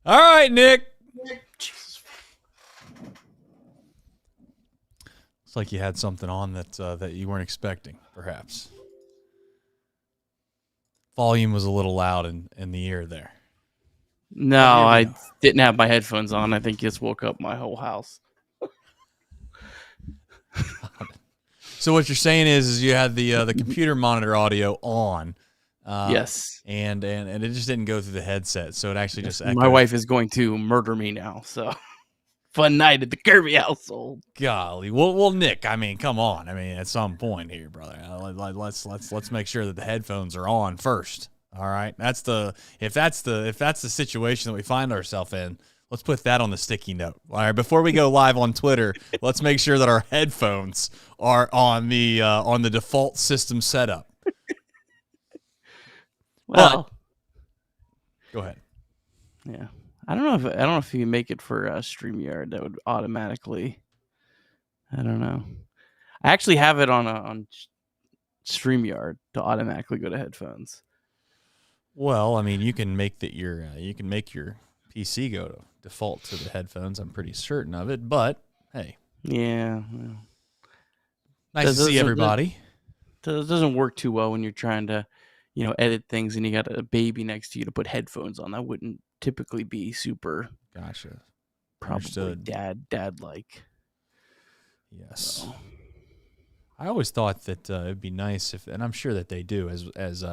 All right, Nick. Jesus. Looks like you had something on that you weren't expecting, perhaps. Volume was a little loud in the ear there. No, But here we I go. didn't have my headphones on. I think just woke up my whole house. So what you're saying is you had the computer monitor audio on, Yes. and it just didn't go through the headset, so it actually just My echoed. wife is going to murder me now. So fun night at the Kirby household. Golly, well, Nick. I mean, come on. I mean, at some point here, brother, let's make sure that the headphones are on first. All right, if that's the situation that we find ourselves in. Let's put that on the sticky note. All right, before we go live on Twitter, let's make sure that our headphones are on the default system setup. Well, Go ahead. yeah. I don't know if you make it for StreamYard that would automatically. I don't know. I actually have it on StreamYard to automatically go to headphones. Well, I mean, you can make your PC go to default to the headphones. I'm pretty certain of it, but hey, Yeah. Well, nice to see everybody. It doesn't work too well when you're trying to, edit things and you got a baby next to you to put headphones on. That wouldn't typically be super. Gotcha. Probably Understood. dad like. Yes. So. I always thought that it'd be nice if, and I'm sure that they do, as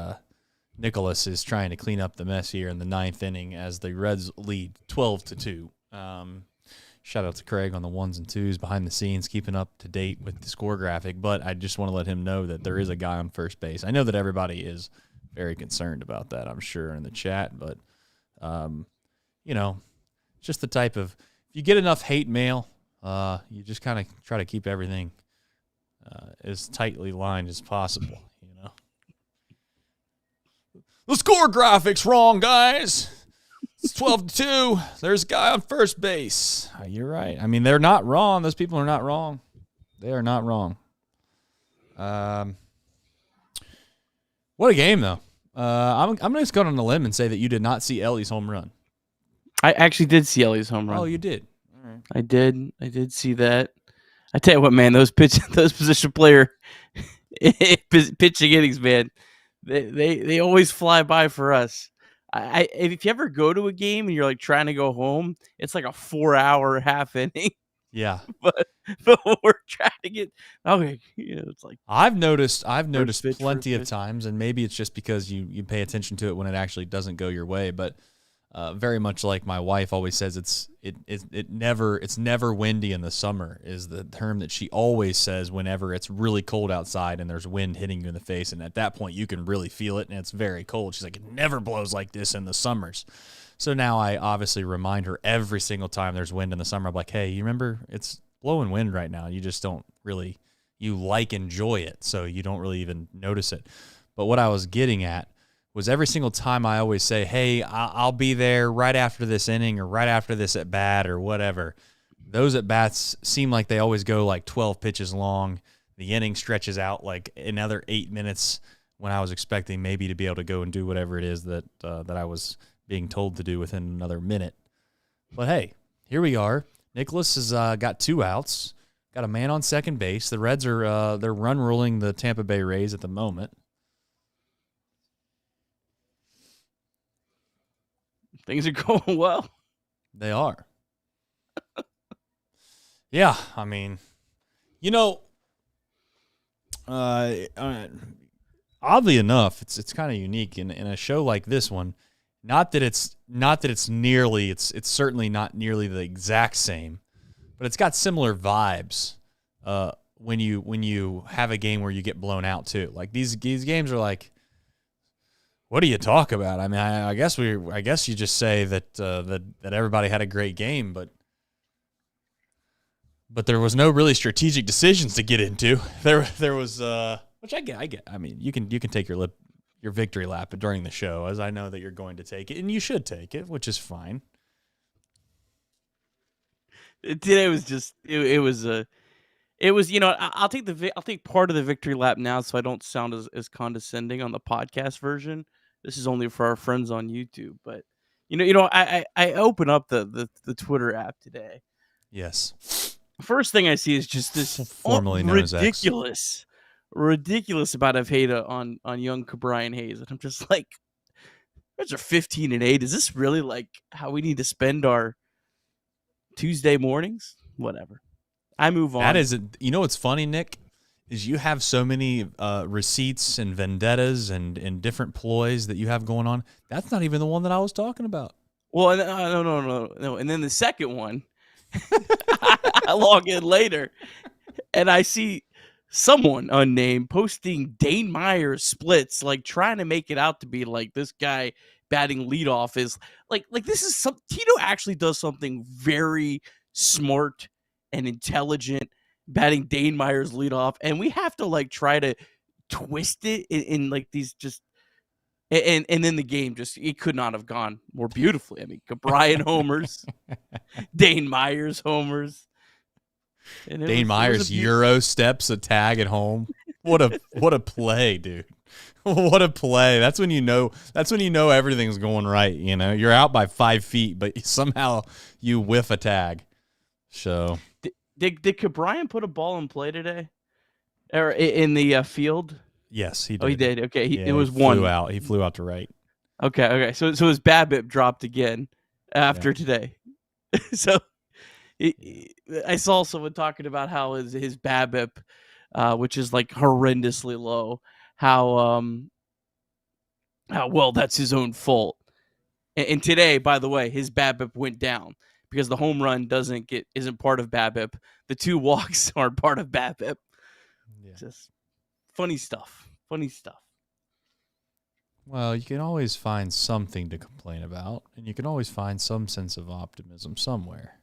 Nicholas is trying to clean up the mess here in the ninth inning as the Reds lead 12-2. Shout out to Craig on the ones and twos behind the scenes, keeping up to date with the score graphic. But I just want to let him know that there is a guy on first base. I know that everybody is very concerned about that, I'm sure, in the chat. But, just the type of, if you get enough hate mail, you just kind of try to keep everything as tightly lined as possible, The score graphic's wrong, guys. It's 12-2. There's a guy on first base. You're right. I mean, they're not wrong. Those people are not wrong. They are not wrong. What a game, though. I'm going to just go on a limb and say that you did not see Elly's home run. I actually did see Elly's home run. Oh, you did. All right. I did see that. I tell you what, man, those position player pitching innings, man, they always fly by for us. If you ever go to a game and you're like trying to go home, it's like a 4-hour half inning. Yeah, but we're trying to get okay. It's like I've noticed plenty of times, and maybe it's just because you pay attention to it when it actually doesn't go your way, but. Very much like my wife always says, it's never windy in the summer is the term that she always says whenever it's really cold outside and there's wind hitting you in the face, and at that point you can really feel it and it's very cold. She's like, it never blows like this in the summers. So now I obviously remind her every single time there's wind in the summer. I'm like, hey, you remember it's blowing wind right now. You just don't really enjoy it, so you don't really even notice it. But what I was getting at was every single time I always say, hey, I'll be there right after this inning or right after this at bat or whatever. Those at bats seem like they always go like 12 pitches long. The inning stretches out like another 8 minutes when I was expecting maybe to be able to go and do whatever it is that I was being told to do within another minute. But hey, here we are. Nicholas has got 2 outs, got a man on second base. The Reds are they're run ruling the Tampa Bay Rays at the moment. things are going well. They are. Yeah, I mean, oddly enough, it's kind of unique in a show like this one. Not that it's certainly not nearly the exact same, but it's got similar vibes. When you have a game where you get blown out too, like these games are like. What do you talk about? I mean, I guess you just say that everybody had a great game, but there was no really strategic decisions to get into. There was which I get. I mean, you can take your victory lap during the show, as I know that you're going to take it, and you should take it, which is fine. Today was just it was I'll take part of the victory lap now so I don't sound as condescending on the podcast version. This is only for our friends on YouTube, but I open up the Twitter app today. Yes. First thing I see is just this Formerly known as X. ridiculous amount of hate on young Cabrian Hayes, and I'm just like, Reds are 15-8. Is this really like how we need to spend our Tuesday mornings? Whatever. I move on. That is, what's funny, Nick, is you have so many receipts and vendettas and different ploys that you have going on. That's not even the one that I was talking about. Well, no. And then the second one, I log in later, and I see someone unnamed posting Dane Myers splits, like trying to make it out to be like this guy batting leadoff is like this is some Tito actually does something very smart and intelligent, batting Dane Myers leadoff, and we have to like try to twist it in like these just. And then the game just, it could not have gone more beautifully. I mean, Cabrian homers, Dane Myers homers. Dane Myers Euro steps a tag at home. What a play, dude. What a play. That's when you know everything's going right, You're out by 5 feet, but somehow you whiff a tag. So Did Cabrian put a ball in play today? Or in the field? Yes, he did. Oh, he did. Okay, it was one. He flew out to right. Okay. So his BABIP dropped again after today. So I saw someone talking about how his BABIP, which is like horrendously low, how well that's his own fault. And today, by the way, his BABIP went down because the home run isn't part of BABIP. The 2 walks aren't part of BABIP. Yeah. Just funny stuff. Well, you can always find something to complain about, and you can always find some sense of optimism somewhere.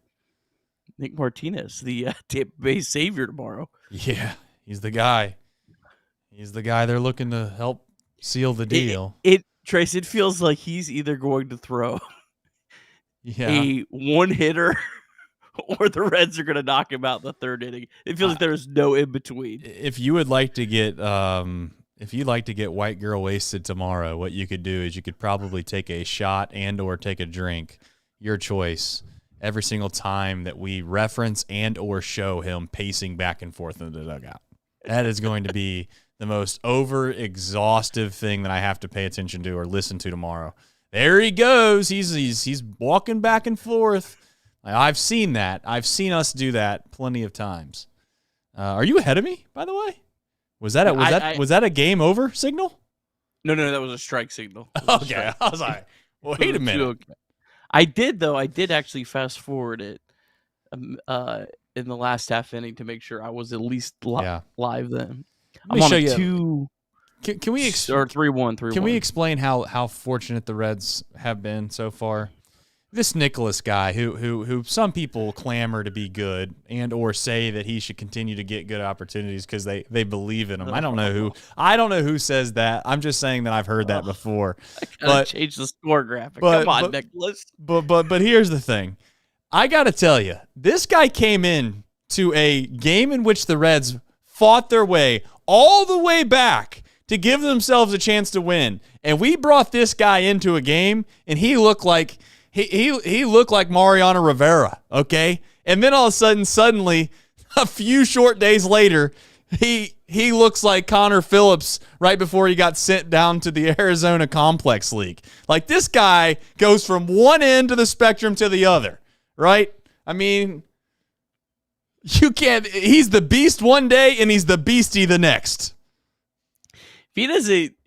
Nick Martinez, the Tampa Bay savior tomorrow. Yeah, he's the guy. He's the guy they're looking to help seal the deal. Trace, it feels like he's either going to throw a one-hitter or the Reds are going to knock him out in the 3rd inning. It feels like there's no in between. If you would like to get white girl wasted tomorrow, what you could do is you could probably take a shot and or take a drink, your choice, every single time that we reference and or show him pacing back and forth in the dugout. That is going to be the most over-exhaustive thing that I have to pay attention to or listen to tomorrow. There he goes. He's walking back and forth. I've seen that. I've seen us do that plenty of times. Are you ahead of me, by the way? Was that a game over signal? No, that was a strike signal. Okay, I was like, wait a minute. I did actually fast forward it in the last half inning to make sure I was at least live then. I'm on a 2. Can we or 3-1? Can we explain how fortunate the Reds have been so far? This Nicholas guy, who some people clamor to be good and or say that he should continue to get good opportunities because they believe in him. I don't know who says that. I'm just saying that I've heard that before. But change the score graphic. Come on, Nicholas. But here's the thing. I got to tell you, this guy came in to a game in which the Reds fought their way all the way back to give themselves a chance to win, and we brought this guy into a game, and he looked like. He looked like Mariano Rivera, okay? And then all of a sudden, suddenly, a few short days later, he looks like Connor Phillips right before he got sent down to the Arizona Complex League. Like, this guy goes from one end of the spectrum to the other, right? I mean, you can't – he's the beast one day, and he's the beastie the next. If he doesn't –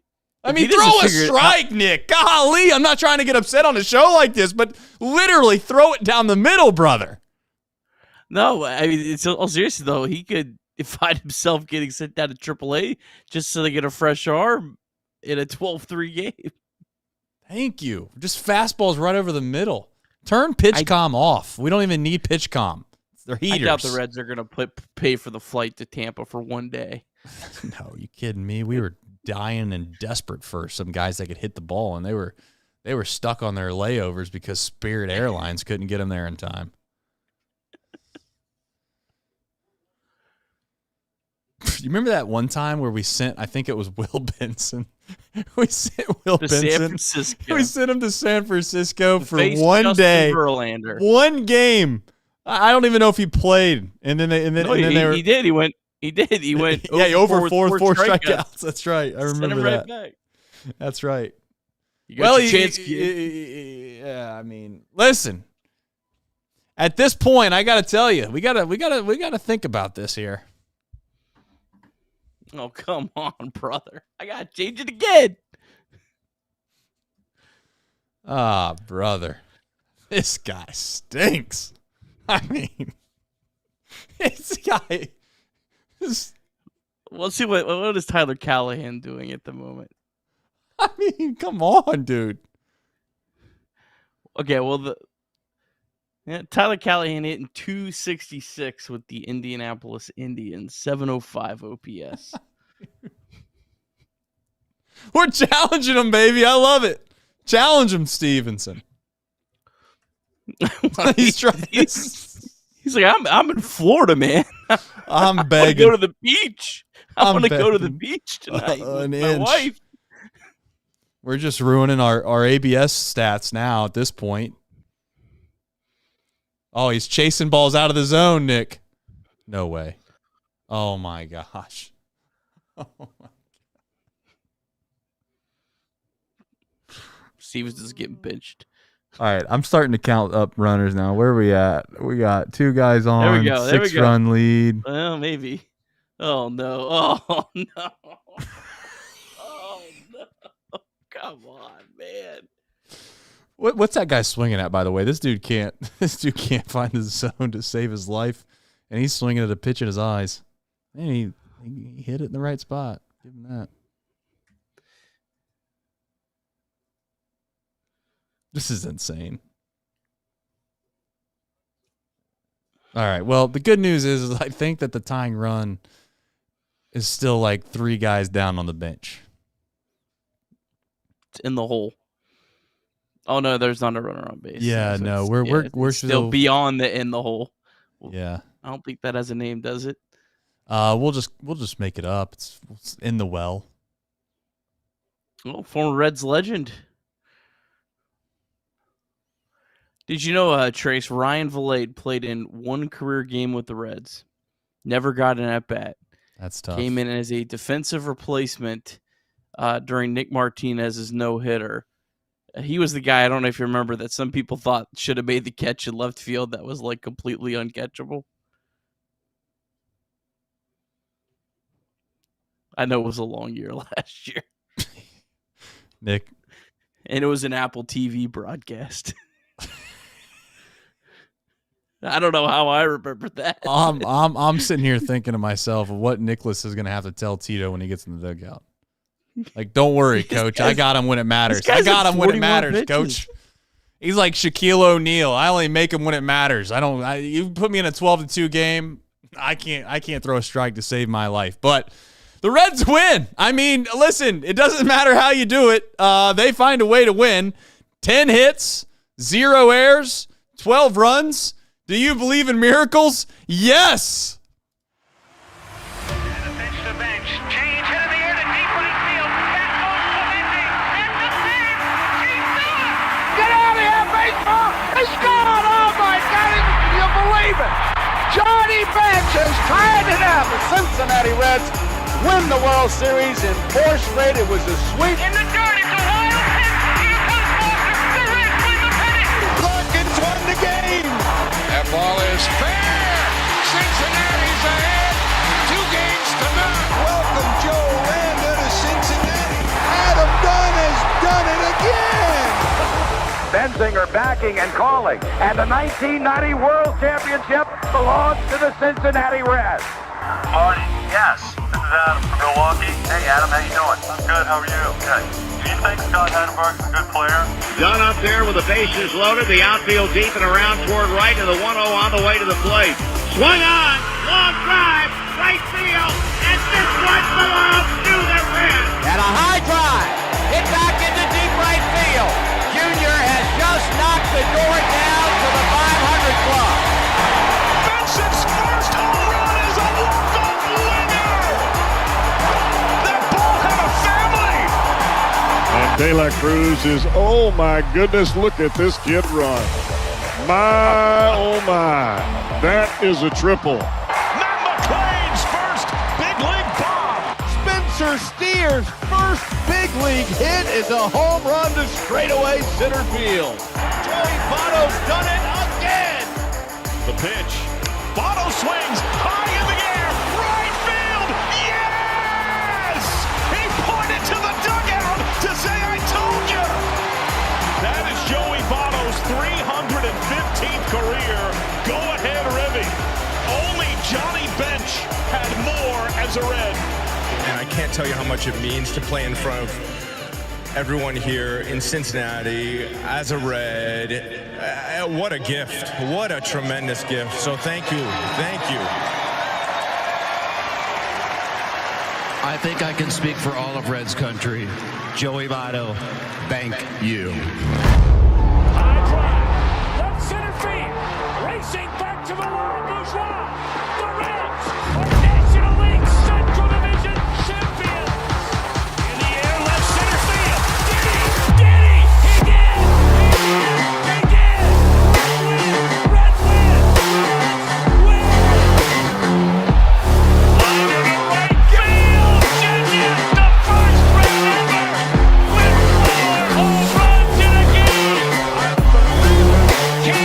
throw a strike, Nick. Golly, I'm not trying to get upset on a show like this, but literally throw it down the middle, brother. No, I mean, it's all seriously, though. He could find himself getting sent down to AAA just so they get a fresh arm in a 12-3 game. Thank you. Just fastballs right over the middle. Turn PitchCom off. We don't even need PitchCom. They're heaters. I doubt the Reds are going to pay for the flight to Tampa for one day. No, you kidding me? We were dying and desperate for some guys that could hit the ball, and they were stuck on their layovers because Spirit Airlines couldn't get them there in time. You remember that one time where we sent, I think it was Will Benson. We sent Will Benson. San Francisco. We sent him to San Francisco for one Justin day. Verlander. One game. I don't even know if he played. And then they did. He went. Yeah, over four strikeouts. That's right. I remember that. Back. That's right. You got your chance, kid. Yeah, I mean, listen. At this point, I got to tell you, we got to think about this here. Oh, come on, brother. I got to change it again. Ah, brother. This guy stinks. I mean, this guy is... Let's see what is Tyler Callahan doing at the moment. I mean, come on, dude. Okay, well, Tyler Callahan hitting .266 with the Indianapolis Indians, 705 OPS. We're challenging him, baby. I love it. Challenge him, Stevenson. He's like, I'm in Florida, man. I'm begging. I want to go to the beach. I want to go to the beach tonight with my wife. We're just ruining our ABS stats now at this point. Oh, he's chasing balls out of the zone, Nick. No way. Oh, my gosh. Oh, my. Stevens is getting benched. All right, I'm starting to count up runners now. Where are we at? We got 2 guys on. There we go. 6-run lead. Well, maybe. Oh, no. Oh, no. Oh, no. Come on, man. What's that guy swinging at, by the way? This dude can't find the zone to save his life, and he's swinging at a pitch in his eyes. And he hit it in the right spot. Give him that. This is insane. All right. Well, the good news is I think that the tying run is still like 3 guys down on the bench. It's in the hole. Oh no, there's not a runner on base. Yeah, so no, we're still beyond the in the hole. Yeah. I don't think that has a name, does it? We'll just make it up. It's in the well. Oh, former Reds legend. Did you know, Trace, Ryan Valade played in 1 career game with the Reds. Never got an at-bat. That's tough. Came in as a defensive replacement during Nick Martinez's no-hitter. He was the guy, I don't know if you remember, that some people thought should have made the catch in left field that was like completely uncatchable. I know it was a long year last year. Nick. And it was an Apple TV broadcast. I don't know how I remember that. I'm sitting here thinking to myself of what Nicholas is going to have to tell Tito when he gets in the dugout. Like, don't worry, Coach. I got him when it matters. I got him when it matters, pitches. Coach. He's like Shaquille O'Neal. I only make him when it matters. You put me in a 12-2 game, I can't throw a strike to save my life. But the Reds win. I mean, listen, it doesn't matter how you do it. They find a way to win. 10 hits, 0 errors, 12 runs. Do you believe in miracles? Yes. It's gone! Oh my God! Can you believe it? Johnny Bench has tied it up. The Cincinnati Reds win the World Series in 4 straight. It was a sweep. In the dirt, it's a wild pitch. Here comes Boston. The Reds win the pennant. Larkins won the game. That ball is fair. Cincinnati's ahead. 2 games to none. Welcome Joe Randa to Cincinnati. Adam Dunn has done it again. Benzinger backing and calling. And the 1990 World Championship belongs to the Cincinnati Reds. Marty, yes. This is Adam from Milwaukee. Hey, Adam, how you doing? I'm good. How are you? Good. Do you think Scott Chatterbox is a good player? Dunn up there with the bases loaded. The outfield deep and around toward right. And the 1-0 on the way to the plate. Swung on. Long drive. Right field. And this one belongs to the Reds. And a high drive. Hit back into deep right field. Junior has just knocked the door down to the 500 club. Benson's first home run is a walk-off winner. De La Cruz is, oh my goodness, look at this kid run. My, oh my, that is a triple. Matt McClain's first big league bomb. Spencer Steer's first big league hit is a home run to straightaway center field. Joey Votto's done it again. The pitch. Votto swings high in the air. Right field. Yes! He pointed to the dugout to say, I told you. That is Joey Votto's 315th career go-ahead ribby. Only Johnny Bench had more as a Red. And I can't tell you how much it means to play in front of everyone here in Cincinnati as a Red. What a gift. What a tremendous gift. So thank you. Thank you. I think I can speak for all of Reds country. Joey Votto, thank you. High drive, left center field, racing back to the line, Bourgeois. The Reds are National League Central Division champions. In the air, left center field. Did he? He did! He did! Reds win! Win! Line to the right field. Genius, the first Red ever with 4 home runs in a game. Can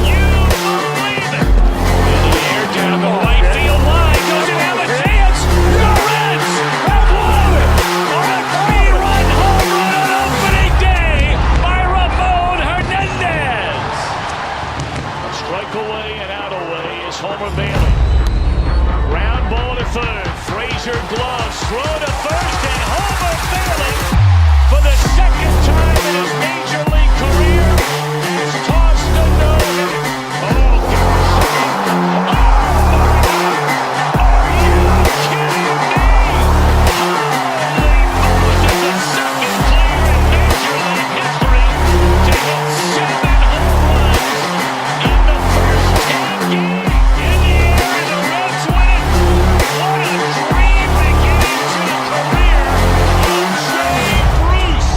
you believe it? In the air, down the right field line. Does it have a chance? The Reds have won on a 3-run home run on opening day by Ramon Hernandez. A strike away and out away is Homer Bailey. Ground ball to third. Frazier gloves. Throw to first, and Homer Bailey, for the second time in his major league career, has tossed a no-hitter. Oh, gosh. Oh, my God. Are you kidding me? Holy Moses, the second player in major league history to hit 7 home runs in the first 10 games. In the air, and the Reds win. What a dream beginning to the career of Jay Bruce.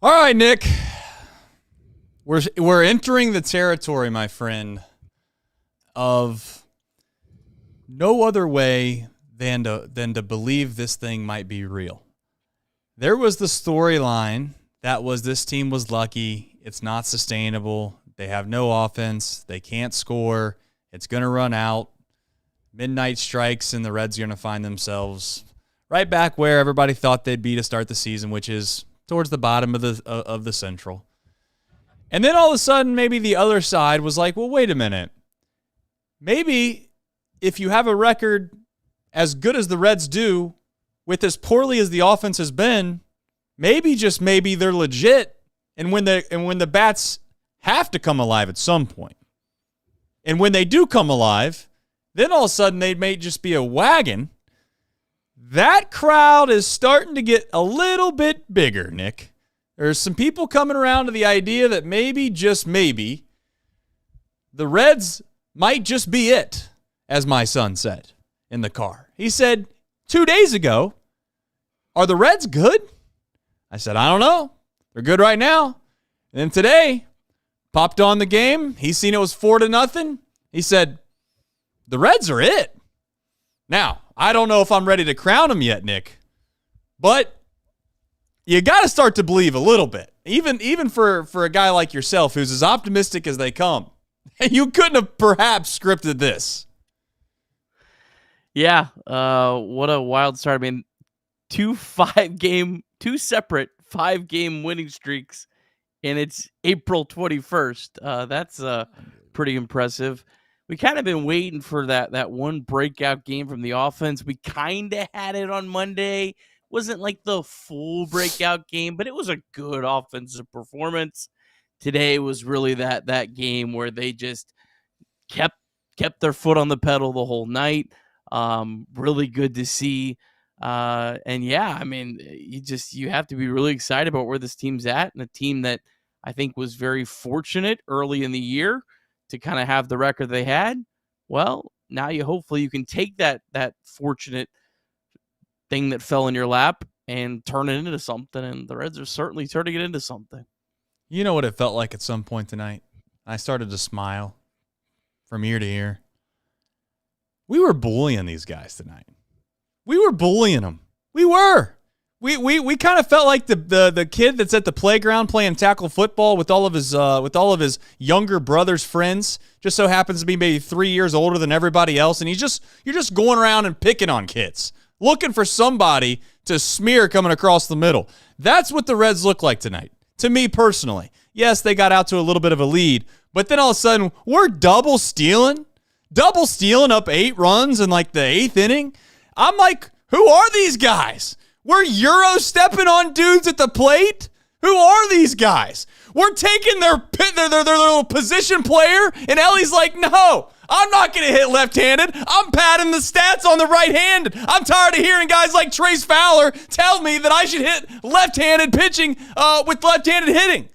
All right, Nick. We're entering the territory, my friend, of no other way than to believe this thing might be real. There was the storyline that was this team was lucky. It's not sustainable. They have no offense. They can't score. It's going to run out. Midnight strikes, and the Reds are going to find themselves right back where everybody thought they'd be to start the season, which is towards the bottom of the Central. And then all of a sudden, maybe the other side was like, well, wait a minute. Maybe if you have a record as good as the Reds do, with as poorly as the offense has been, maybe, just maybe, they're legit. And when the bats have to come alive at some point, and when they do come alive, then all of a sudden they may just be a wagon. That crowd is starting to get a little bit bigger, Nick. There's some people coming around to the idea that maybe, just maybe, the Reds might just be it, as my son said in the car. He said 2 days ago, are the Reds good? I said, I don't know. They're good right now. And then today, popped on the game. He's seen it was 4-0. He said, the Reds are it. Now, I don't know if I'm ready to crown them yet, Nick, but you got to start to believe a little bit, even for a guy like yourself who's as optimistic as they come. You couldn't have perhaps scripted this. Yeah, what a wild start. I mean, two separate 5-game winning streaks, and it's April 21st. That's pretty impressive. We kind of been waiting for that one breakout game from the offense. We kind of had it on Monday. Wasn't like the full breakout game, but it was a good offensive performance. Today was really that game where they just kept their foot on the pedal the whole night. Really good to see. And yeah, I mean, you have to be really excited about where this team's at, and a team that I think was very fortunate early in the year to kind of have the record they had. Well, now hopefully you can take that fortunate thing that fell in your lap and turn it into something. And the Reds are certainly turning it into something. You know what it felt like at some point tonight? I started to smile from ear to ear. We were bullying these guys tonight. We were bullying them. We were. We kind of felt like the kid that's at the playground playing tackle football with all of his younger brother's friends. Just so happens to be maybe 3 years older than everybody else, and you're just going around and picking on kids, looking for somebody to smear coming across the middle. That's what the Reds look like tonight, to me personally. Yes, they got out to a little bit of a lead, but then all of a sudden we're double stealing up 8 runs in like the 8th inning. I'm like, who are these guys? We're Euro stepping on dudes at the plate. Who are these guys? We're taking their little position player, and Elly's like, no, I'm not going to hit left-handed. I'm padding the stats on the right-handed. I'm tired of hearing guys like Trace Fowler tell me that I should hit left-handed pitching with left-handed hitting.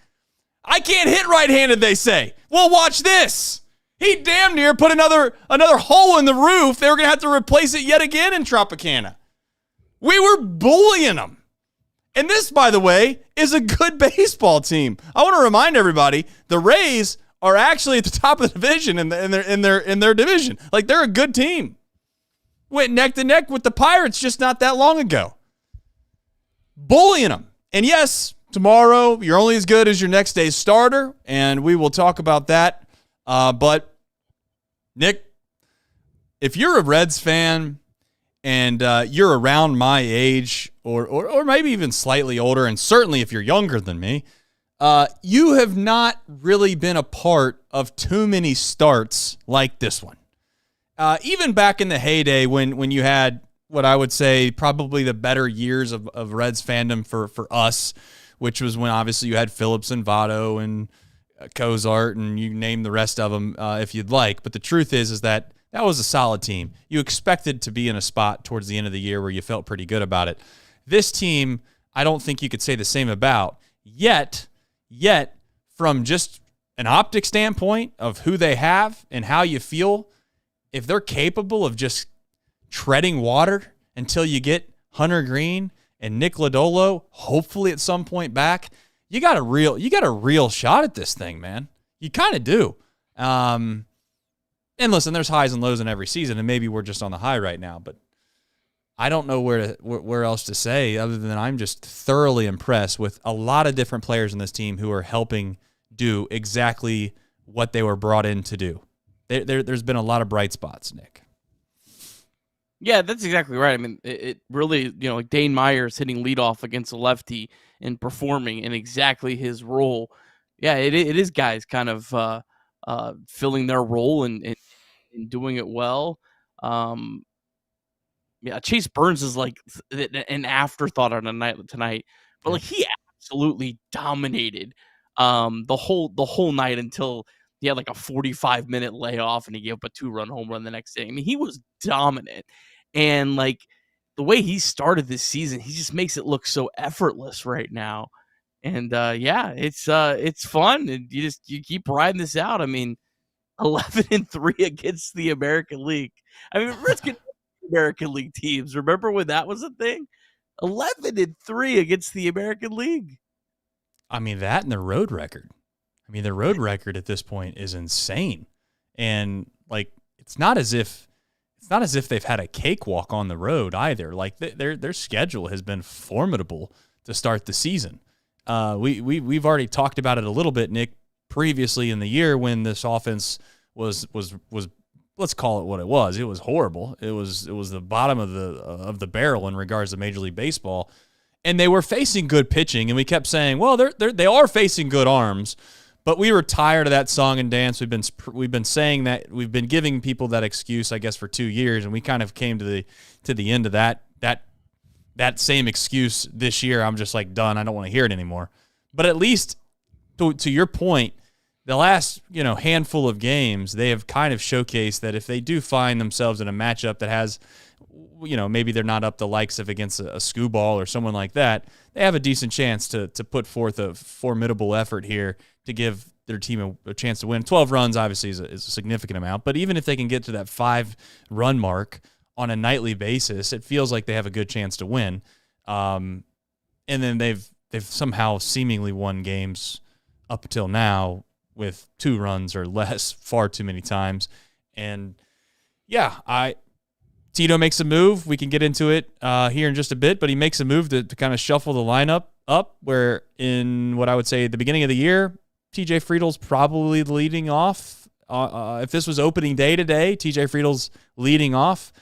I can't hit right-handed, they say. Well, watch this. He damn near put another hole in the roof. They were going to have to replace it yet again in Tropicana. We were bullying them. And this, by the way, is a good baseball team. I want to remind everybody, the Rays are actually at the top of the division in their division. Like, they're a good team. Went neck to neck with the Pirates just not that long ago. Bullying them. And yes, tomorrow you're only as good as your next day's starter, and we will talk about that. But Nick, if you're a Reds fan and you're around my age or maybe even slightly older, and certainly if you're younger than me, you have not really been a part of too many starts like this one. Even back in the heyday when you had what I would say probably the better years of Reds fandom for us, which was when obviously you had Phillips and Votto and Cozart, and you name the rest of them if you'd like. But the truth is that was a solid team. You expected to be in a spot towards the end of the year where you felt pretty good about it. This team, I don't think you could say the same about. Yet, from just an optic standpoint of who they have and how you feel, if they're capable of just treading water until you get Hunter Green and Nick Lodolo, hopefully at some point back, you got a real shot at this thing, man. You kind of do. And listen, there's highs and lows in every season, and maybe we're just on the high right now, but I don't know where else to say other than I'm just thoroughly impressed with a lot of different players in this team who are helping do exactly what they were brought in to do. There's been a lot of bright spots, Nick. Yeah, that's exactly right. I mean, it really, like Dane Myers hitting leadoff against a lefty and performing in exactly his role. Yeah, it is guys kind of filling their role and doing it well. Yeah, Chase Burns is like an afterthought on a night tonight, but like he absolutely dominated the whole night until he had like a 45-minute layoff and he gave up a 2-run home run the next day. I mean, he was dominant, and like the way he started this season, he just makes it look so effortless right now. And yeah, it's fun, and you keep riding this out. I mean, 11-3 against the American League. I mean, Reds get American League teams. Remember when that was a thing? 11-3 against the American League. I mean, that and their road record. I mean, their road record at this point is insane. And like, it's not as if they've had a cakewalk on the road either. Like their schedule has been formidable to start the season. We've already talked about it a little bit, Nick, previously in the year when this offense was let's call it what it was. It was horrible. It was the bottom of the barrel in regards to Major League Baseball, and they were facing good pitching, and we kept saying, well, they are facing good arms, but we were tired of that song and dance. We've been saying that, we've been giving people that excuse, I guess, for 2 years, and we kind of came to the end of that same excuse this year. I'm just like done. I don't want to hear it anymore. But at least to your point, the last handful of games, they have kind of showcased that if they do find themselves in a matchup that has, maybe they're not up the likes of against a Screwball or someone like that, they have a decent chance to put forth a formidable effort here to give their team a chance to win. 12 runs obviously is a significant amount, but even if they can get to that 5-run mark on a nightly basis, it feels like they have a good chance to win. And then they've somehow seemingly won games up until now with 2 runs or less far too many times. And yeah, Tito makes a move. We can get into it here in just a bit, but he makes a move to kind of shuffle the lineup up, where in what I would say at the beginning of the year, TJ Friedel's probably leading off. If this was opening day today, TJ Friedel's leading off.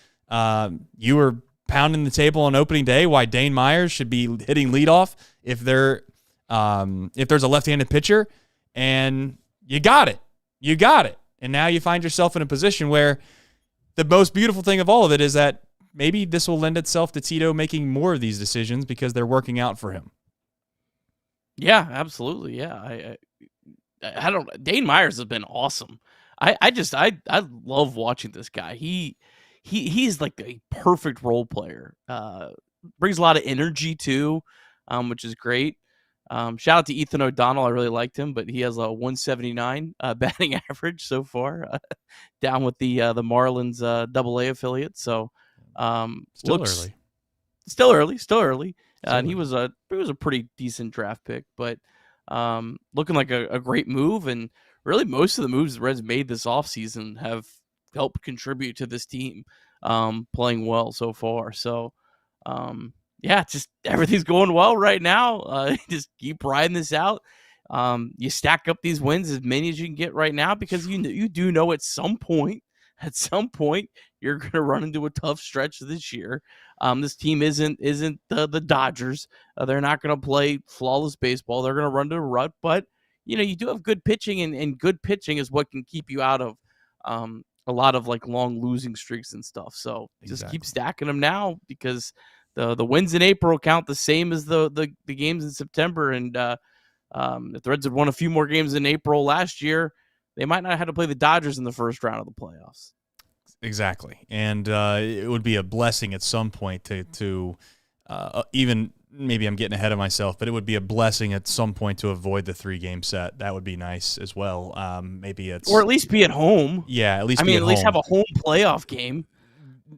You were pounding the table on opening day why Dane Myers should be hitting leadoff if there's a left-handed pitcher, and you got it. And now you find yourself in a position where the most beautiful thing of all of it is that maybe this will lend itself to Tito making more of these decisions because they're working out for him. Yeah, absolutely. Yeah, I don't. Dane Myers has been awesome. I love watching this guy. He's like a perfect role player. Brings a lot of energy too, which is great. Shout out to Ethan O'Donnell. I really liked him, but he has a 179 batting average so far, down with the Marlins AA affiliate. So still early. And he was a pretty decent draft pick, but looking like a great move. And really, most of the moves the Reds made this offseason have helped contribute to this team playing well so far. So, just everything's going well right now. Just keep riding this out. You stack up these wins, as many as you can get right now, because you do know at some point you're going to run into a tough stretch this year. This team isn't the Dodgers. They're not going to play flawless baseball. They're going to run to a rut, but you do have good pitching, and good pitching is what can keep you out of a lot of like long losing streaks and stuff. So just keep stacking them now, because the wins in April count the same as the games in September. And if the Reds had won a few more games in April last year, they might not have had to play the Dodgers in the first round of the playoffs. Exactly. And it would be a blessing at some point to even, maybe I'm getting ahead of myself, but it would be a blessing at some point to avoid the 3-game set. That would be nice as well. Or at least be at home. Yeah, at least at least have a home playoff game.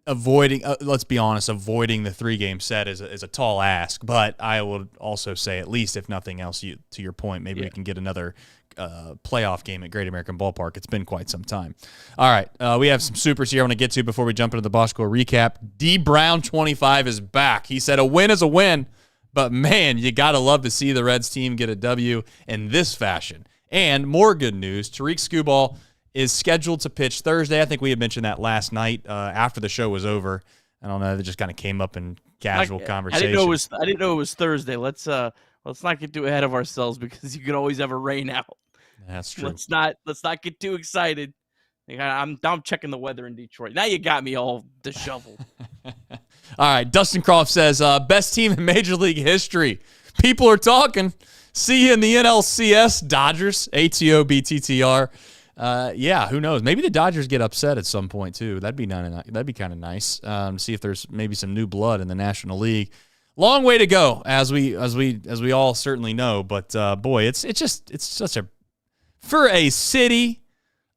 Avoiding, let's be honest, avoiding the 3-game set is a tall ask, but I would also say, at least if nothing else, to your point, maybe we can get another playoff game at Great American Ballpark. It's been quite some time. All right, we have some supers here I want to get to before we jump into the box score recap. D Brown 25 is back. He said a win is a win, but man, you got to love to see the Reds team get a W in this fashion. And more good news, Tariq Skubal is scheduled to pitch Thursday. I think we had mentioned that last night after the show was over. I don't know, that just kind of came up in casual conversation. I didn't know it was Thursday. Let's not get too ahead of ourselves, because you could always have a rain out. That's true. Let's not get too excited. I'm checking the weather in Detroit. Now you got me all disheveled. All right, Dustin Croft says, best team in Major League history. People are talking. See you in the NLCS, Dodgers, ATO-BTTR. Yeah, who knows? Maybe the Dodgers get upset at some point too. That'd be kind of nice. To see if there's maybe some new blood in the National League. Long way to go, as we all certainly know. But boy, it's such a, for a city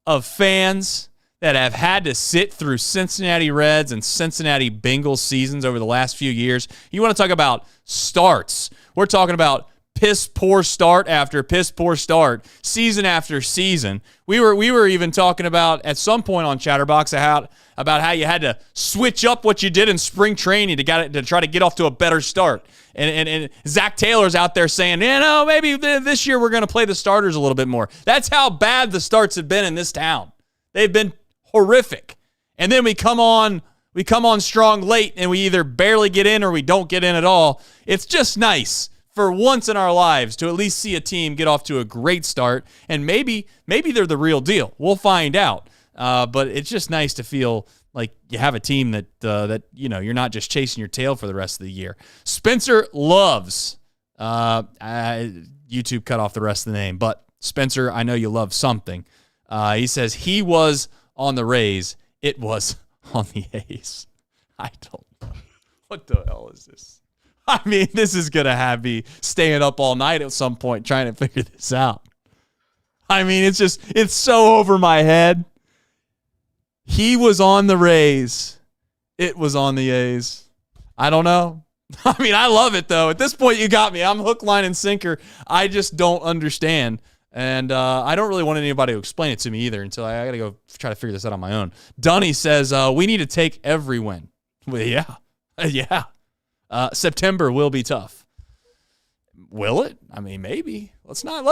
of fans that have had to sit through Cincinnati Reds and Cincinnati Bengals seasons over the last few years. You want to talk about starts? We're talking about piss poor start after piss poor start, season after season. We were even talking about at some point on Chatterbox about how you had to switch up what you did in spring training to try to get off to a better start. And Zach Taylor's out there saying, maybe this year we're going to play the starters a little bit more. That's how bad the starts have been in this town. They've been horrific. And then we come on strong late, and we either barely get in or we don't get in at all. It's just nice for once in our lives to at least see a team get off to a great start, and maybe they're the real deal. We'll find out. But it's just nice to feel like you have a team that you're not just chasing your tail for the rest of the year. Spencer loves YouTube cut off the rest of the name, but Spencer, I know you love something. He says he was on the Rays. It was on the A's. I don't know. What the hell is this? I mean, this is going to have me staying up all night at some point trying to figure this out. I mean, it's so over my head. He was on the Rays. It was on the A's. I don't know. I mean, I love it, though. At this point, you got me. I'm hook, line, and sinker. I just don't understand. And I don't really want anybody to explain it to me either until I got to go try to figure this out on my own. Dunny says, we need to take every win. Well, yeah. Yeah. September will be tough. Will it? I mean, maybe. Let's not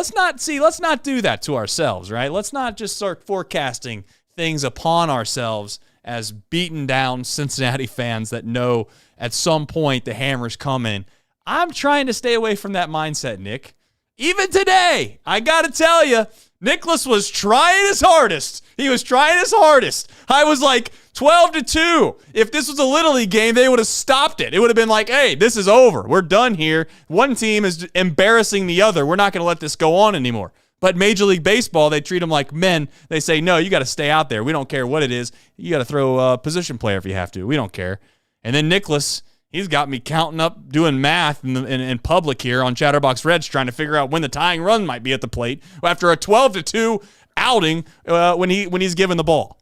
do that to ourselves, right? Let's not just start forecasting things upon ourselves as beaten down Cincinnati fans that know at some point the hammer's coming. I'm trying to stay away from that mindset, Nick. Even today, I got to tell you, Nicholas was trying his hardest. He was trying his hardest. I was like 12-2. If this was a Little League game, they would have stopped it. It would have been like, hey, this is over. We're done here. One team is embarrassing the other. We're not going to let this go on anymore. But Major League Baseball, they treat them like men. They say, no, you got to stay out there. We don't care what it is. You got to throw a position player if you have to. We don't care. And then Nicholas, he's got me counting up, doing math in public here on Chatterbox Reds, trying to figure out when the tying run might be at the plate after a 12-2 outing when he's given the ball.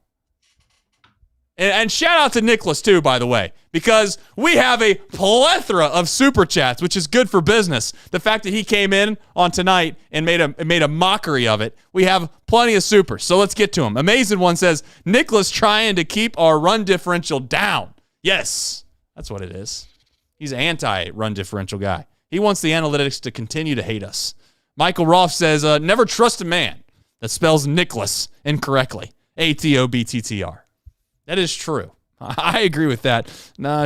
And shout out to Nicholas, too, by the way, because we have a plethora of super chats, which is good for business. The fact that he came in on tonight and made a mockery of it. We have plenty of supers, so let's get to him. Amazing One says, Nicholas trying to keep our run differential down. Yes, that's what it is. He's an anti-run differential guy. He wants the analytics to continue to hate us. Michael Roth says, never trust a man that spells Nicholas incorrectly. ATOBTTR. That is true. I agree with that.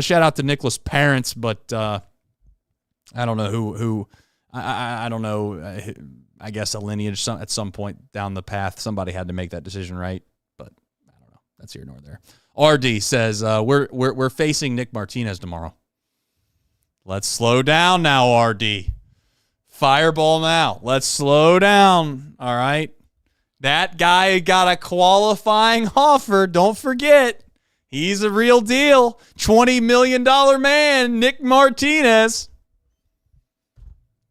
Shout out to Nicholas' parents, but I don't know who I don't know. I guess a lineage at some point down the path, somebody had to make that decision, right? But I don't know. That's here nor there. RD says we're facing Nick Martinez tomorrow. Let's slow down now, RD. Fireball now. Let's slow down. All right. That guy got a qualifying offer. Don't forget. He's a real deal. $20 million man, Nick Martinez.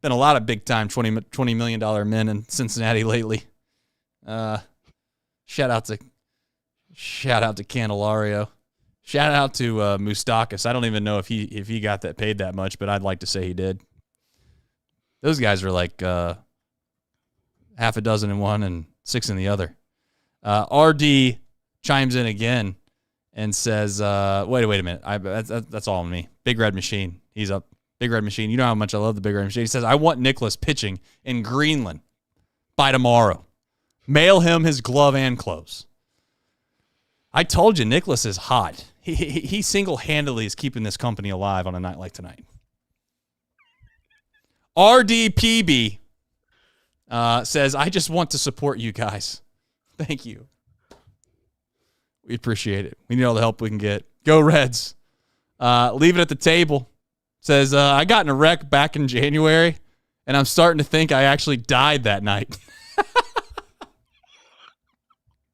Been a lot of big-time $20 million men in Cincinnati lately. Shout out to Candelario. Shout out to Moustakis. I don't even know if he got that paid that much, but I'd like to say he did. Those guys are like half a dozen in one and 6 in the other. RD chimes in again and says, wait a minute. That's all on me. Big Red Machine. He's up. Big Red Machine. You know how much I love the Big Red Machine. He says, I want Nicholas pitching in Greenland by tomorrow. Mail him his glove and clothes. I told you, Nicholas is hot. He single-handedly is keeping this company alive on a night like tonight. RDPB says, I just want to support you guys. Thank you. We appreciate it. We need all the help we can get. Go Reds. Leave it at the table. Says, I got in a wreck back in January, and I'm starting to think I actually died that night.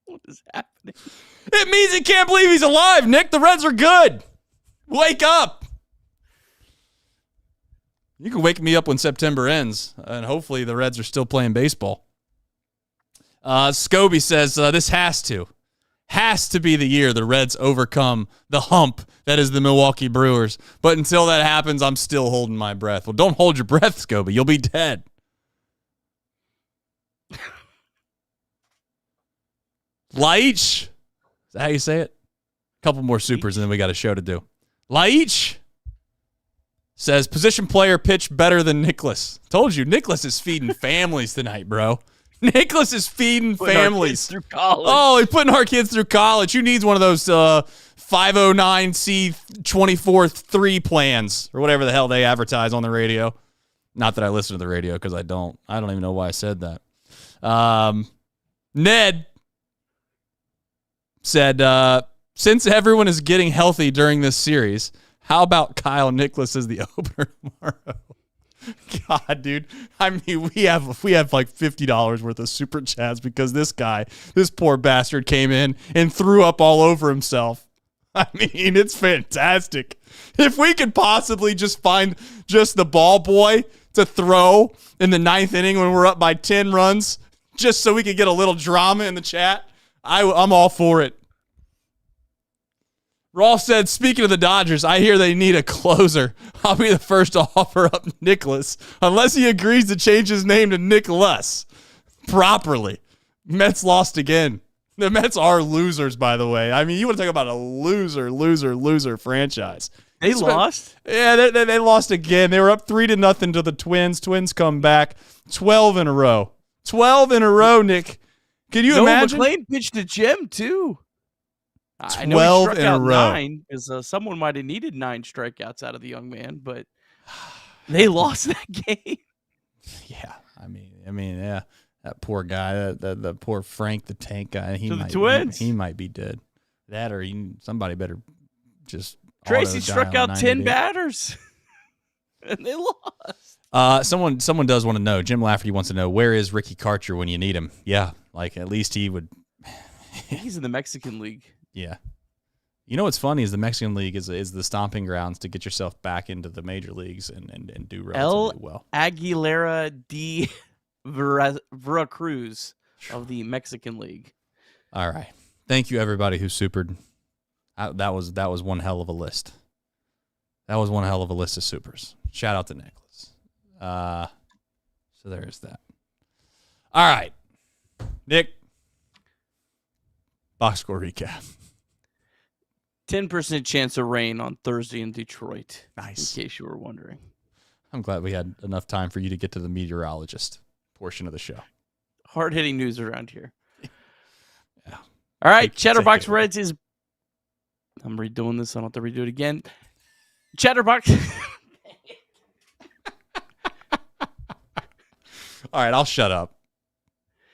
What is happening? It means he can't believe he's alive, Nick. The Reds are good. Wake up. You can wake me up when September ends, and hopefully the Reds are still playing baseball. Scobie says, this has to be the year the Reds overcome the hump that is the Milwaukee Brewers. But until that happens, I'm still holding my breath. Well, don't hold your breath, Scobie. You'll be dead. Laich. Is that how you say it? A couple more supers, and then we got a show to do. Laich says, position player pitched better than Nicholas. Told you, Nicholas is feeding families tonight, bro. Nicholas is feeding families through college. Oh, he's putting our kids through college. Who needs one of those 509C24-3 plans or whatever the hell they advertise on the radio? Not that I listen to the radio because I don't even know why I said that. Ned said, since everyone is getting healthy during this series, how about Kyle Nicholas as the opener tomorrow? God, dude. I mean, we have like $50 worth of super chats because this poor bastard came in and threw up all over himself. I mean, it's fantastic. If we could possibly just find just the ball boy to throw in the 9th inning when we're up by 10 runs, just so we could get a little drama in the chat, I'm all for it. Rolf said, speaking of the Dodgers, I hear they need a closer. I'll be the first to offer up Nicholas, unless he agrees to change his name to Nicholas properly. Mets lost again. The Mets are losers, by the way. I mean, you want to talk about a loser franchise. They lost? Yeah, they lost again. They were up 3-0 to the Twins. Twins come back 12 in a row. 12 in a row, Nick. Can you imagine? McClain pitched to Jim, too. 12 I know he struck in out a row. 9 because someone might have needed 9 strikeouts out of the young man, but they lost that game. Yeah, I mean, yeah. That poor guy, the poor Frank the Tank guy. The Twins. He might be dead. That or somebody better just. Tracy struck out 10 batters, and they lost. Someone does want to know. Jim Lafferty wants to know, where is Ricky Karcher when you need him? Yeah, like at least he would. He's in the Mexican League. Yeah. You know what's funny is the Mexican League is the stomping grounds to get yourself back into the major leagues and do relatively well. Aguilera de Veracruz of the Mexican League. All right. Thank you, everybody who supered. That was one hell of a list. That was one hell of a list of supers. Shout out to Nicholas. So there's that. All right. Nick, box score recap. 10% chance of rain on Thursday in Detroit. Nice. In case you were wondering. I'm glad we had enough time for you to get to the meteorologist portion of the show. Hard-hitting news around here. Yeah. All right, Chatterbox Reds is... I'm redoing this. I don't have to redo it again. Chatterbox... All right, I'll shut up.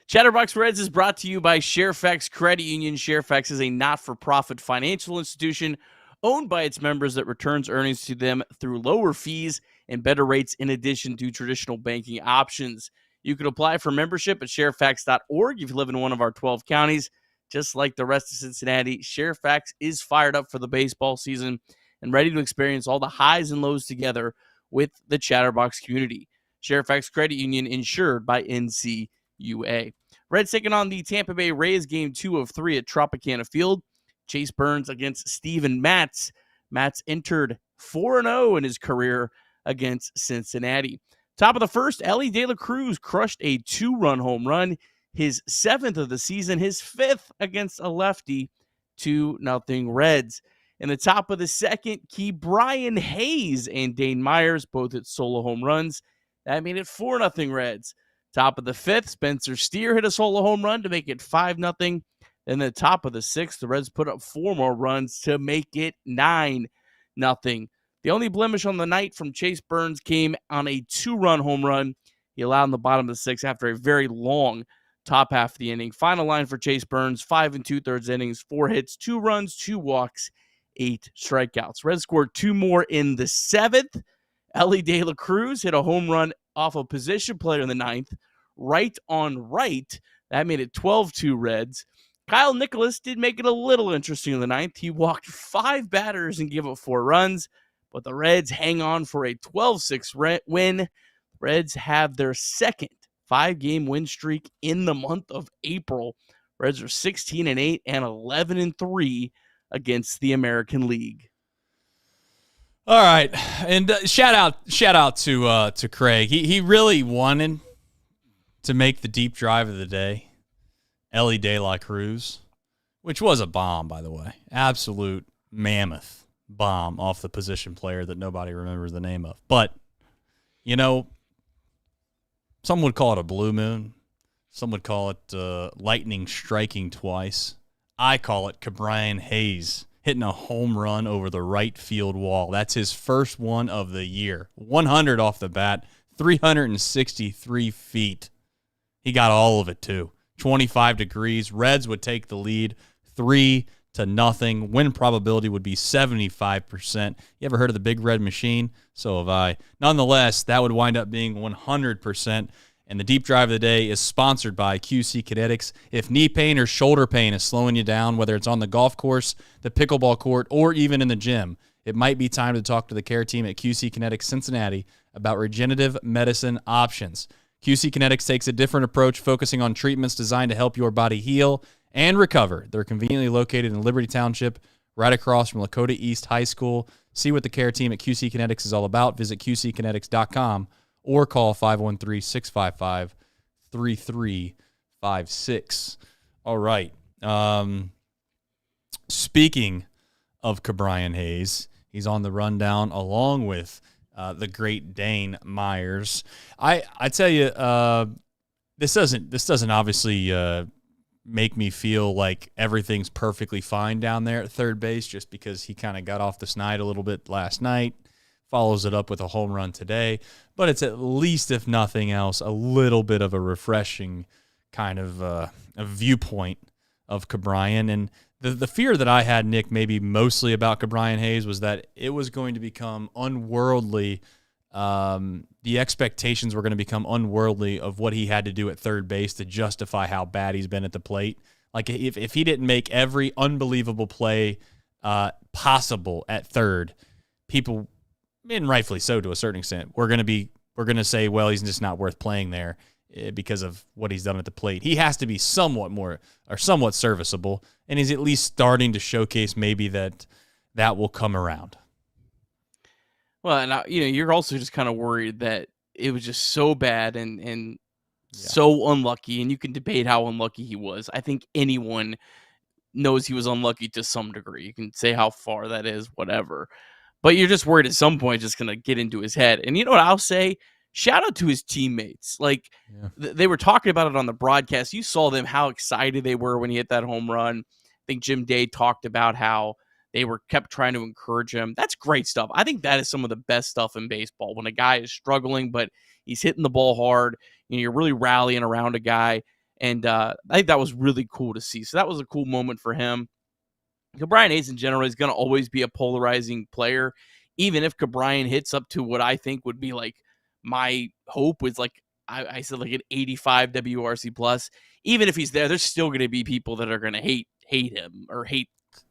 Chatterbox Reds is brought to you by Sharefax Credit Union. Sharefax is a not-for-profit financial institution owned by its members that returns earnings to them through lower fees and better rates in addition to traditional banking options. You can apply for membership at sharefax.org if you live in one of our 12 counties. Just like the rest of Cincinnati, Sharefax is fired up for the baseball season and ready to experience all the highs and lows together with the Chatterbox community. Sharefax Credit Union, insured by NCUA. Reds taking on the Tampa Bay Rays, game 2 of 3 at Tropicana Field. Chase Burns against Steven Matz. Matz entered 4-0 in his career against Cincinnati. Top of the first, Elly De La Cruz crushed a 2-run home run, his 7th of the season, his 5th against a lefty, 2-0 Reds. In the top of the second, Brian Hayes and Dane Myers both hit solo home runs. That made it 4-0 Reds. Top of the 5th, Spencer Steer hit a solo home run to make it 5-0. Then the top of the 6th, the Reds put up 4 more runs to make it 9-0. The only blemish on the night from Chase Burns came on a 2-run home run he allowed in the bottom of the 6th after a very long top half of the inning. Final line for Chase Burns, 5 2/3 innings, 4 hits, 2 runs, 2 walks, 8 strikeouts. Reds scored 2 more in the 7th. Elly De La Cruz hit a home run off a position player in the 9th, right on right. That made it 12-2 Reds. Kyle Nicholas did make it a little interesting in the 9th. He walked 5 batters and gave up 4 runs, but the Reds hang on for a 12-6 win. Reds have their second 5-game win streak in the month of April. Reds are 16-8 and 11-3 against the American League. All right, and shout out to Craig. He really wanted to make the deep drive of the day, Elly De La Cruz, which was a bomb, by the way, absolute mammoth bomb off the position player that nobody remembers the name of. But you know, some would call it a blue moon, some would call it lightning striking twice. I call it Brian Hayes hitting a home run over the right field wall. That's his first one of the year. 100 off the bat, 363 feet. He got all of it, too. 25 degrees. Reds would take the lead 3-0. Win probability would be 75%. You ever heard of the Big Red Machine? So have I. Nonetheless, that would wind up being 100%. And the deep drive of the day is sponsored by QC Kinetix. If knee pain or shoulder pain is slowing you down, whether it's on the golf course, the pickleball court, or even in the gym, it might be time to talk to the care team at QC Kinetix Cincinnati about regenerative medicine options. QC Kinetix takes a different approach, focusing on treatments designed to help your body heal and recover. They're conveniently located in Liberty Township, right across from Lakota East High School. See what the care team at QC Kinetix is all about. Visit QCKinetix.com or call 513-655-3356. All right. Speaking of Ke'Bryan Hayes, he's on the rundown along with the great Dane Myers. I tell you, this doesn't obviously make me feel like everything's perfectly fine down there at third base, just because he kind of got off the snide a little bit last night, follows it up with a home run today. But it's at least, if nothing else, a little bit of a refreshing kind of a viewpoint of Ke'Bryan. And the fear that I had, Nick, maybe mostly about Ke'Bryan Hayes, was that it was going to become unworldly. The expectations were going to become unworldly of what he had to do at third base to justify how bad he's been at the plate. Like if he didn't make every unbelievable play possible at third, people, and rightfully so to a certain extent, we're going to say, well, he's just not worth playing there because of what he's done at the plate. He has to be somewhat serviceable, and he's at least starting to showcase maybe that will come around. Well, and you're also just kind of worried that it was just so bad and so unlucky, and you can debate how unlucky he was. I think anyone knows he was unlucky to some degree. You can say how far that is, whatever. But you're just worried at some point it's just going to get into his head. And you know what I'll say? Shout out to his teammates. Like, they were talking about it on the broadcast. You saw them, how excited they were when he hit that home run. I think Jim Day talked about how they kept trying to encourage him. That's great stuff. I think that is some of the best stuff in baseball. When a guy is struggling, but he's hitting the ball hard, you're really rallying around a guy. And I think that was really cool to see. So that was a cool moment for him. Ke'Bryan Hayes in general is going to always be a polarizing player, even if Ke'Bryan hits up to what I think would be like my hope was like, I said like an 85 WRC plus. Even if he's there, there's still going to be people that are going to hate him or hate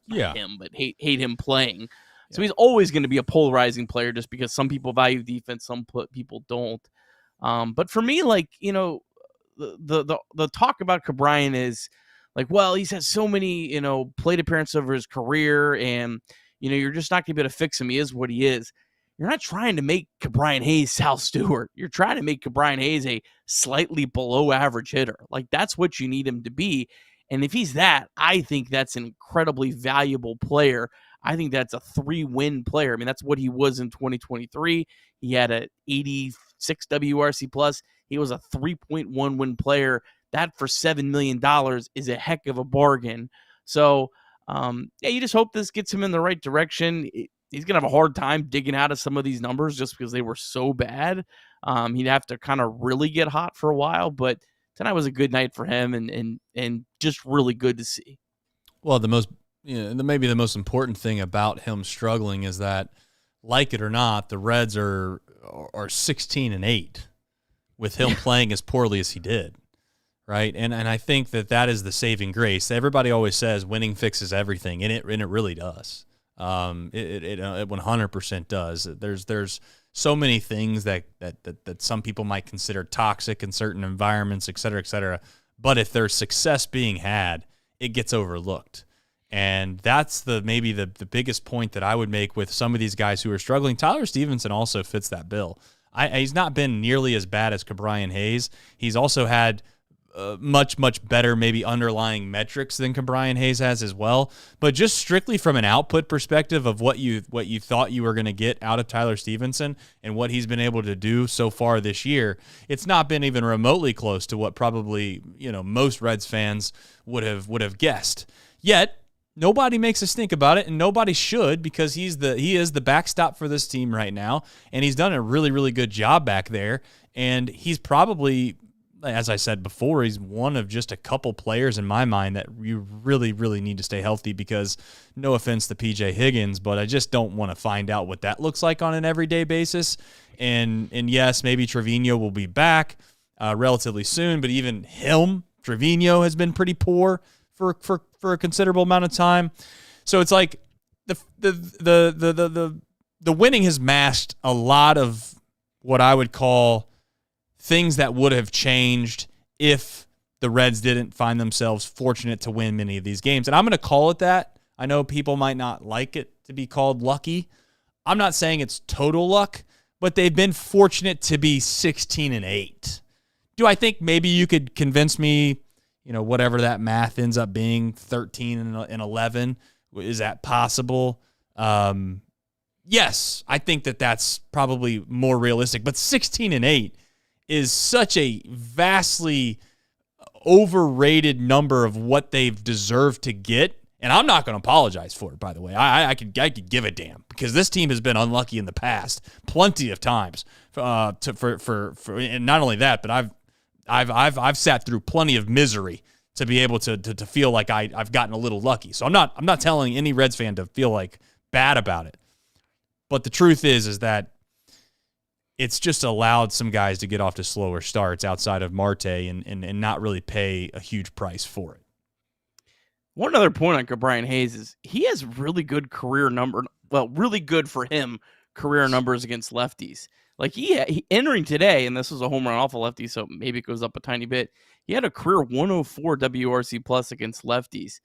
him, but hate him playing. So he's always going to be a polarizing player just because some people value defense, some people don't. But for me, like, the talk about Ke'Bryan is like, well, he's had so many, plate appearances over his career, and, you're just not going to be able to fix him. He is what he is. You're not trying to make Ke'Bryan Hayes Sal Stewart. You're trying to make Ke'Bryan Hayes a slightly below average hitter. Like, that's what you need him to be. And if he's that, I think that's an incredibly valuable player. I think that's a 3-win player. I mean, that's what he was in 2023. He had an 86 WRC plus. He was a 3.1 win player. That for $7 million is a heck of a bargain. So, you just hope this gets him in the right direction. He's going to have a hard time digging out of some of these numbers just because they were so bad. He'd have to kind of really get hot for a while, but tonight was a good night for him and just really good to see. Well, maybe the most important thing about him struggling is that, like it or not, the Reds are 16-8 with him playing as poorly as he did, right? And I think that is the saving grace. Everybody always says winning fixes everything, and it really does. It 100% does. There's so many things that some people might consider toxic in certain environments, et cetera, et cetera. But if there's success being had, it gets overlooked. And that's maybe the biggest point that I would make with some of these guys who are struggling. Tyler Stevenson also fits that bill. He's not been nearly as bad as Ke'Bryan Hayes. He's also had much better maybe underlying metrics than Ke'Bryan Hayes has as well. But just strictly from an output perspective of what you thought you were going to get out of Tyler Stevenson and what he's been able to do so far this year, it's not been even remotely close to what probably most Reds fans would have guessed. Yet nobody makes a stink about it, and nobody should, because he is the backstop for this team right now, and he's done a really, really good job back there. And he's probably, as I said before, he's one of just a couple players in my mind that you really, really need to stay healthy, because no offense to PJ Higgins, but I just don't want to find out what that looks like on an everyday basis. And yes, maybe Trevino will be back relatively soon, but even Trevino has been pretty poor for a considerable amount of time. So it's like the winning has masked a lot of what I would call things that would have changed if the Reds didn't find themselves fortunate to win many of these games. And I'm going to call it that. I know people might not like it to be called lucky. I'm not saying it's total luck, but they've been fortunate to be 16-8. Do I think maybe you could convince me, whatever that math ends up being, 13-11, is that possible? Yes, I think that's probably more realistic, but 16-8 is such a vastly overrated number of what they've deserved to get. And I'm not going to apologize for it, by the way. I could give a damn, because this team has been unlucky in the past plenty of times. And not only that, but I've sat through plenty of misery to be able to feel like I've gotten a little lucky. So I'm not telling any Reds fan to feel like bad about it. But the truth is that it's just allowed some guys to get off to slower starts outside of Marte and not really pay a huge price for it. One other point on Brian Hayes is he has really good career number. Well, really good for him career numbers against lefties. Like he entering today, and this was a home run off a lefty, so maybe it goes up a tiny bit. He had a career 104 WRC plus against lefties.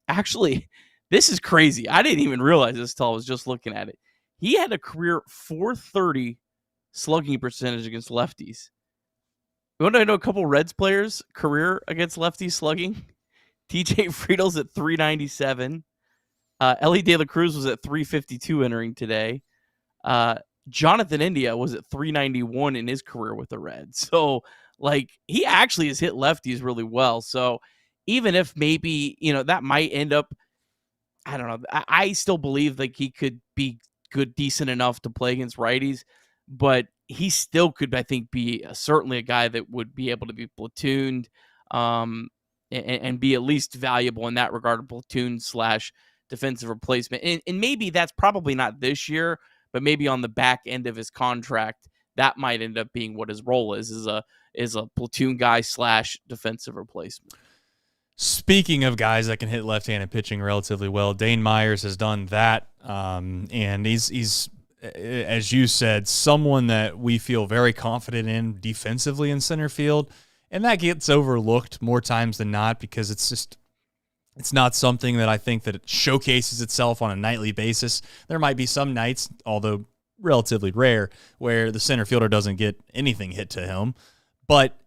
Actually, this is crazy. I didn't even realize this till I was just looking at it. He had a career 430 slugging percentage against lefties. You want to know a couple Reds players' career against lefties slugging? TJ Friedel's at 397. Elly De La Cruz was at 352 entering today. Jonathan India was at 391 in his career with the Reds. So, he actually has hit lefties really well. So, even if maybe, that might end up, I don't know. I still believe he could be decent enough to play against righties, but he still could, I think, be certainly a guy that would be able to be platooned, and be at least valuable in that regard, platoon/defensive replacement. And maybe that's probably not this year, but maybe on the back end of his contract, that might end up being what his role is a platoon guy / defensive replacement. Speaking of guys that can hit left-handed pitching relatively well, Dane Myers has done that. And he's, as you said, someone that we feel very confident in defensively in center field. And that gets overlooked more times than not, because it's not something that I think that it showcases itself on a nightly basis. There might be some nights, although relatively rare, where the center fielder doesn't get anything hit to him. But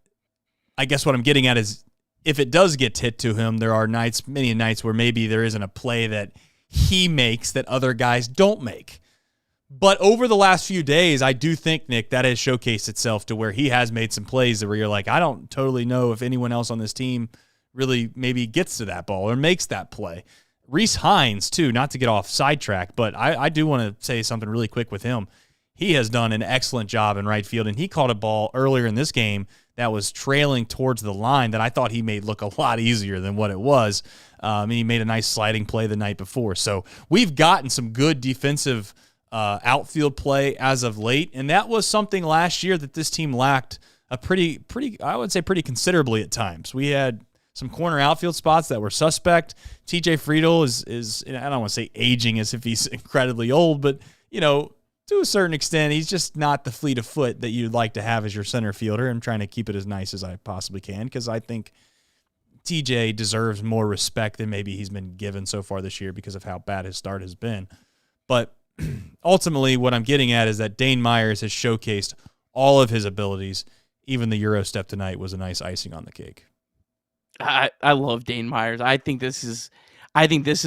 I guess what I'm getting at is, if it does get hit to him, there are many nights where maybe there isn't a play that he makes that other guys don't make. But over the last few days, I do think, Nick, that has showcased itself to where he has made some plays where you're like, I don't totally know if anyone else on this team really maybe gets to that ball or makes that play. Rhys Hines, too, not to get off sidetrack, but I do want to say something really quick with him. He has done an excellent job in right field, and he caught a ball earlier in this game that was trailing towards the line that I thought he made look a lot easier than what it was. And he made a nice sliding play the night before. So we've gotten some good defensive outfield play as of late, and that was something last year that this team lacked pretty considerably at times. We had some corner outfield spots that were suspect. TJ Friedel is I don't want to say aging as if he's incredibly old, but to a certain extent, he's just not the fleet of foot that you'd like to have as your center fielder. I'm trying to keep it as nice as I possibly can, because I think TJ deserves more respect than maybe he's been given so far this year because of how bad his start has been. But ultimately, what I'm getting at is that Dane Myers has showcased all of his abilities. Even the Euro step tonight was a nice icing on the cake. I love Dane Myers. I think this is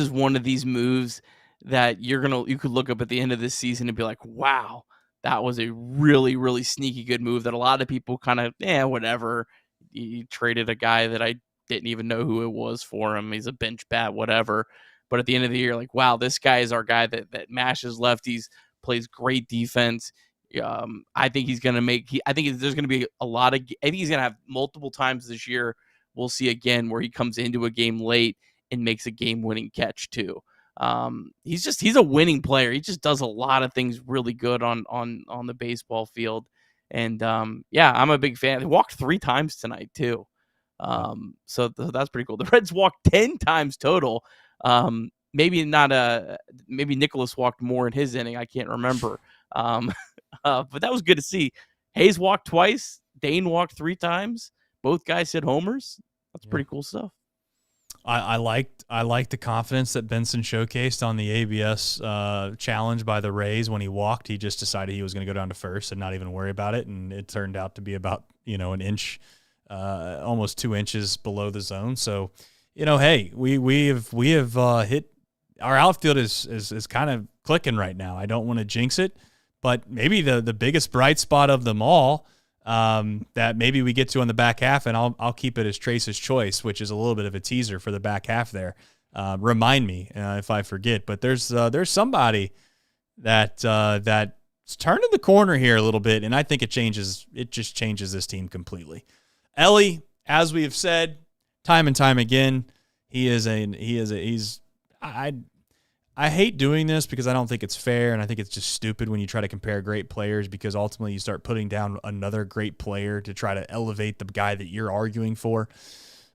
one of these moves that you could look up at the end of this season and be like, wow, that was a really, really sneaky good move that a lot of people kind of, whatever. You traded a guy that I didn't even know who it was for him. He's a bench bat, whatever. But at the end of the year, like, wow, this guy is our guy that mashes lefties, plays great defense. I think he's going to I think there's going to be I think he's going to have multiple times this year. We'll see again where he comes into a game late and makes a game-winning catch too. He's a winning player. He just does a lot of things really good on the baseball field. And I'm a big fan. They walked 3 times tonight too. So that's pretty cool. The Reds walked 10 times total. Maybe Nicholas walked more in his inning. I can't remember. But that was good to see. Hayes walked twice. Dane walked 3 times. Both guys hit homers. That's pretty cool stuff. I liked the confidence that Benson showcased on the ABS challenge by the Rays when he walked. He just decided he was going to go down to first and not even worry about it, and it turned out to be about an inch, almost 2 inches below the zone. So, hey, we have hit our outfield is kind of clicking right now. I don't want to jinx it, but maybe the biggest bright spot of them all. That maybe we get to on the back half, and I'll keep it as Trace's choice, which is a little bit of a teaser for the back half there. Remind me if I forget, but there's somebody that's turning the corner here a little bit, and I think it just changes this team completely. Elly, as we have said time and time again, I hate doing this because I don't think it's fair, and I think it's just stupid when you try to compare great players, because ultimately you start putting down another great player to try to elevate the guy that you're arguing for.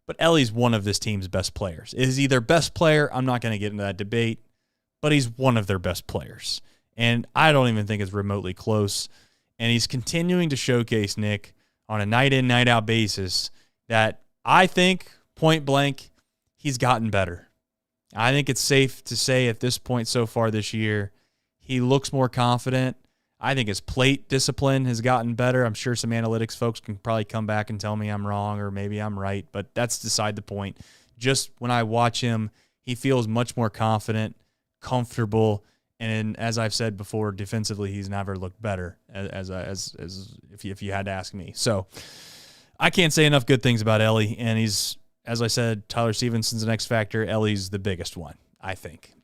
But Elly's one of this team's best players. Is he their best player? I'm not going to get into that debate, but he's one of their best players. And I don't even think it's remotely close. And he's continuing to showcase, Nick, on a night-in, night-out basis that I think, point blank, he's gotten better. I think it's safe to say at this point so far this year, he looks more confident. I think his plate discipline has gotten better. I'm sure some analytics folks can probably come back and tell me I'm wrong or maybe I'm right, but that's beside the point. Just when I watch him, he feels much more confident, comfortable, and as I've said before, defensively, he's never looked better as if you had to ask me. So I can't say enough good things about Elly, and he's, as I said, Tyler Stevenson's an X factor. Elly's the biggest one, I think.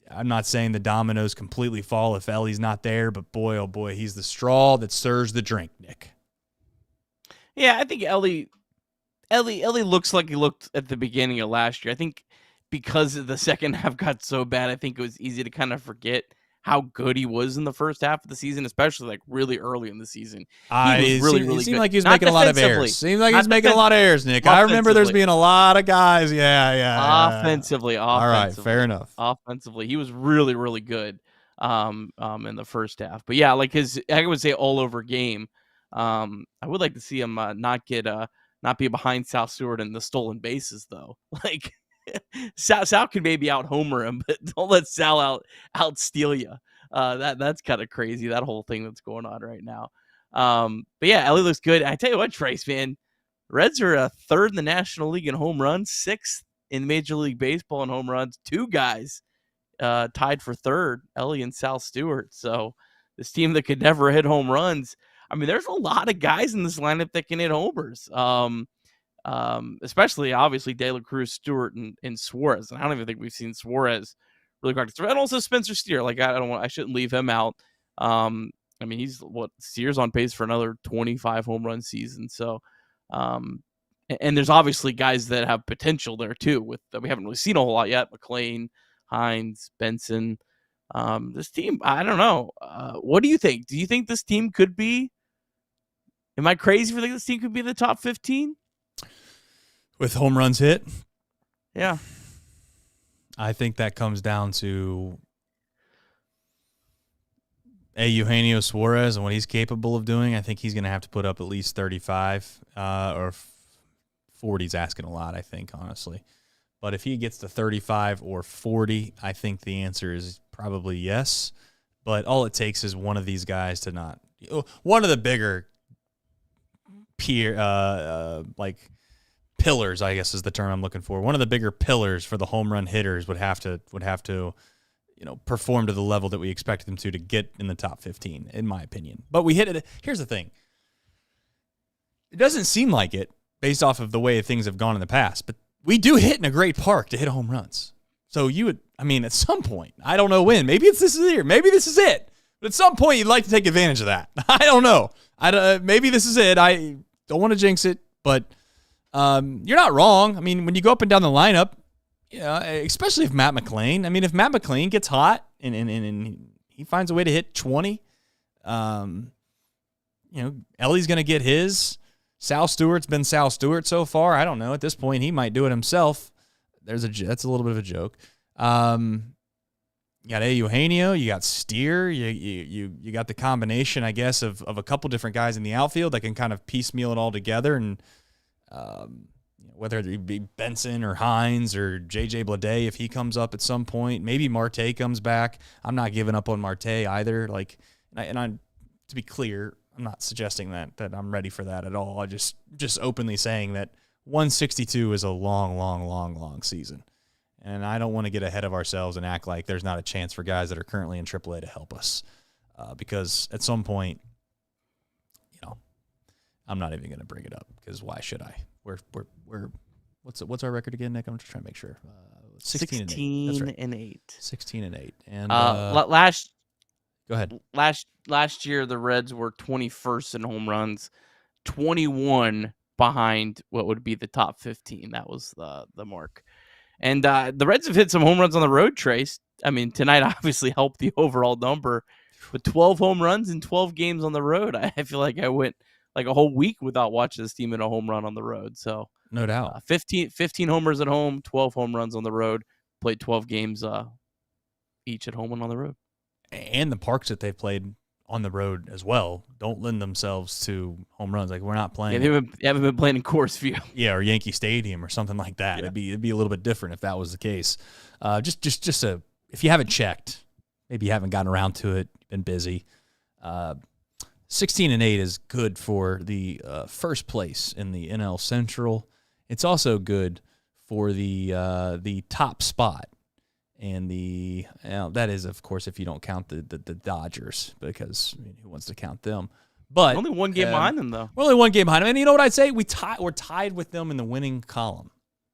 I'm not saying the dominoes completely fall if Elly's not there, but boy, oh boy, he's the straw that stirs the drink, Nick. Yeah, I think Elly looks like he looked at the beginning of last year. I think because the second half got so bad, I think it was easy to kind of forget how good he was in the first half of the season, especially like really early in the season. He was really seemed good. like he was making a lot of errors. Seems like he's making a lot of errors, Nick. I remember there's being a lot of guys. Yeah. Offensively. All right, fair enough. Offensively, he was really, really good in the first half. But yeah, like I would say all over game. I would like to see him not be behind Sal Stewart in the stolen bases though. Like Sal can maybe out homer him, but don't let Sal out steal you. That's kind of crazy, that whole thing that's going on right now. But yeah, Elly looks good. I tell you what, Trace, man, Reds are third in the National League in home runs, sixth in Major League Baseball in home runs. Two guys tied for third, Elly and Sal Stewart. So this team that could never hit home runs. I mean, there's a lot of guys in this lineup that can hit homers. Especially obviously De La Cruz, Stewart, and Suarez. And I don't even think we've seen Suarez really crack. And also Spencer Steer. Like I shouldn't leave him out. I mean, Steer's on pace for another 25 home run season. So, and there's obviously guys that have potential there too. We haven't really seen a whole lot yet. McLean, Hines, Benson. This team, I don't know. What do you think? Do you think this team could be? Am I crazy for thinking this team could be the top 15? With home runs hit? Yeah. I think that comes down to Eugenio Suarez and what he's capable of doing. I think he's going to have to put up at least 35 or 40 is asking a lot, I think, honestly. But if he gets to 35 or 40, I think the answer is probably yes. But all it takes is one of these guys to not – one of the bigger pillars, I guess is the term I'm looking for. One of the bigger pillars for the home run hitters would have to perform to the level that we expected them to get in the top 15, in my opinion. But we hit it. Here's the thing. It doesn't seem like it based off of the way things have gone in the past, but we do hit in a great park to hit home runs. So at some point, I don't know when, maybe this is the year, maybe this is it, but at some point you'd like to take advantage of that. I don't know. Maybe this is it. I don't want to jinx it, but you're not wrong. I mean, when you go up and down the lineup, especially if Matt McLean. I mean, if Matt McLean gets hot and he finds a way to hit 20, Elly's going to get his. Sal Stewart's been Sal Stewart so far. I don't know. At this point, he might do it himself. That's a little bit of a joke. You got Eugenio, you got Steer, you got the combination, I guess, of a couple different guys in the outfield that can kind of piecemeal it all together and whether it be Benson or Hines or J.J. Bleday if he comes up at some point. Maybe Marte comes back. I'm not giving up on Marte either. Like, and to be clear, I'm not suggesting that I'm ready for that at all. I just openly saying that 162 is a long season. And I don't want to get ahead of ourselves and act like there's not a chance for guys that are currently in AAA to help us. Because at some point, I'm not even going to bring it up because why should I? We're what's our record again, Nick? I'm just trying to make sure. 16 and 8. That's right. 8. 16 and 8. And go ahead. Last year the Reds were 21st in home runs, 21 behind what would be the top 15. That was the mark. And the Reds have hit some home runs on the road, Trace. I mean, tonight obviously helped the overall number, but 12 home runs in 12 games on the road. I feel like I went like a whole week without watching this team in a home run on the road. So no doubt, 15 homers at home, 12 home runs on the road. Played 12 games each at home and on the road. And the parks that they've played on the road as well don't lend themselves to home runs. Like we're not playing. Yeah, they haven't been playing in Coors Field. Yeah, or Yankee Stadium or something like that. Yeah. It'd be a little bit different if that was the case. If you haven't checked, maybe you haven't gotten around to it, been busy. 16 and 8 is good for the first place in the NL Central. It's also good for the top spot. And that is, of course, if you don't count the Dodgers, because who wants to count them? But only one game behind them, though. We're only one game behind them. And you know what I'd say? We're tied with them in the winning column.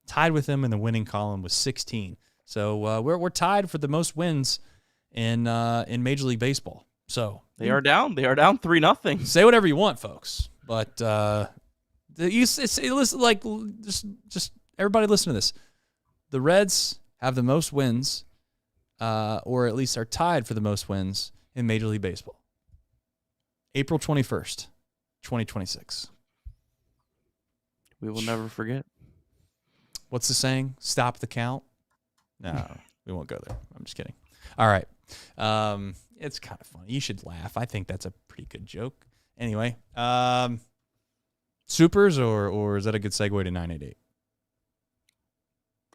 Tied with them in the winning column with 16. So we're tied for the most wins in Major League Baseball. So they are down. They are down 3-0. Say whatever you want, folks. But just everybody listen to this. The Reds have the most wins, or at least are tied for the most wins in Major League Baseball. April 21st, 2026. We will never forget. What's the saying? Stop the count? No, we won't go there. I'm just kidding. All right. It's kind of funny. You should laugh. I think that's a pretty good joke. Anyway, supers or is that a good segue to 988?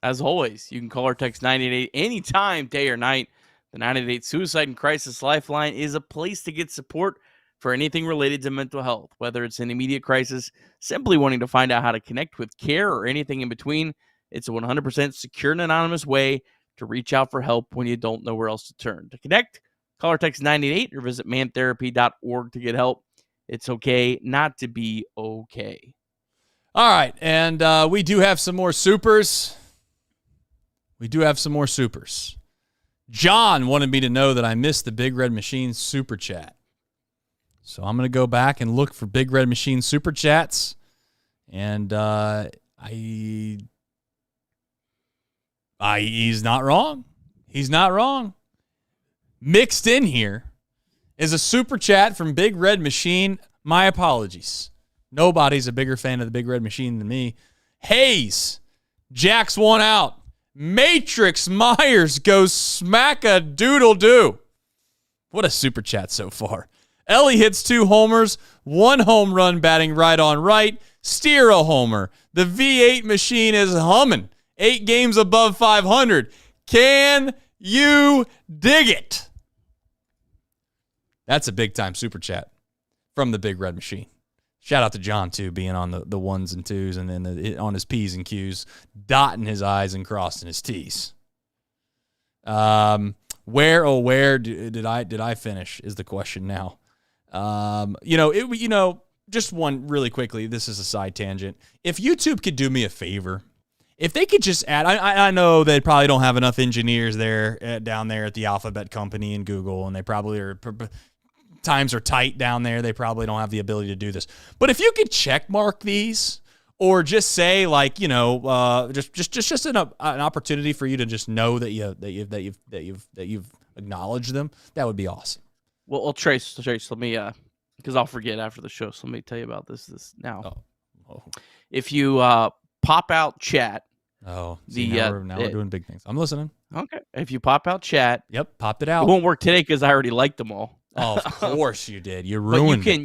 As always, you can call or text 988 anytime, day or night. The 988 Suicide and Crisis Lifeline is a place to get support for anything related to mental health, whether it's an immediate crisis, simply wanting to find out how to connect with care, or anything in between. It's a 100% secure and anonymous way to reach out for help when you don't know where else to turn. To connect, call or text 988 or visit mantherapy.org to get help. It's okay not to be okay. All right, and we do have some more supers. John wanted me to know that I missed the Big Red Machine super chat. So I'm going to go back and look for Big Red Machine super chats. And he's not wrong. He's not wrong. Mixed in here is a super chat from Big Red Machine. My apologies. Nobody's a bigger fan of the Big Red Machine than me. Hayes, Jack's one out. Matrix Myers goes smack-a-doodle-doo. What a super chat so far. Elly hits 2 homers, 1 home run batting right on right. Steer a homer. The V8 machine is humming. 8 games above 500. Can you dig it? That's a big-time super chat from the Big Red Machine. Shout out to John, too, being on the ones and twos and then on his P's and Q's, dotting his I's and crossing his T's. Where did I finish is the question now. Just one really quickly. This is a side tangent. If YouTube could do me a favor, if they could just add, I know they probably don't have enough engineers there down there at the Alphabet Company and Google, and they probably are. Times are tight down there. They probably don't have the ability to do this. But if you could check mark these, or just say just an opportunity for you to just know that you've acknowledged them, that would be awesome. Well, Trace, let me because I'll forget after the show. So let me tell you about this now. Oh. If you pop out chat. Oh, now we're doing big things. I'm listening. Okay. If you pop out chat. Yep, popped it out. It won't work today because I already liked them all. Oh, of course you did. You ruined it.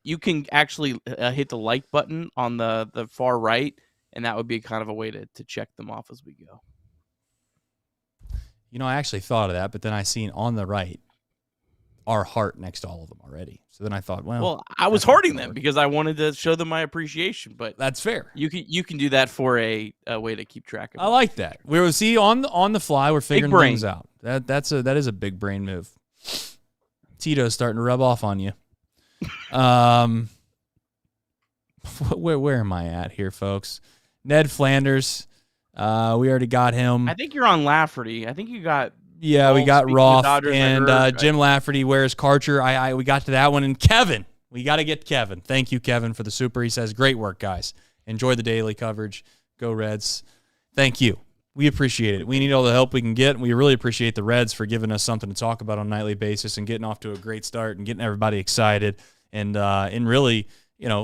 You can actually hit the like button on the far right and that would be kind of a way to check them off as we go. I actually thought of that, but then I seen on the right our heart next to all of them already. So then I thought, well, I was hearting them because I wanted to show them my appreciation. But that's fair. You can do that for a way to keep track of it. I like that. We will see on the fly. We're figuring things out. That is a big brain move. Tito's starting to rub off on you. Where am I at here, folks? Ned Flanders. We already got him. I think you're on Lafferty. I think you got. Yeah, we got Roth and Jim Lafferty. Where's Karcher? We got to that one. And Kevin. We got to get Kevin. Thank you, Kevin, for the super. He says, great work, guys. Enjoy the daily coverage. Go Reds. Thank you. We appreciate it. We need all the help we can get. We really appreciate the Reds for giving us something to talk about on a nightly basis and getting off to a great start and getting everybody excited and really,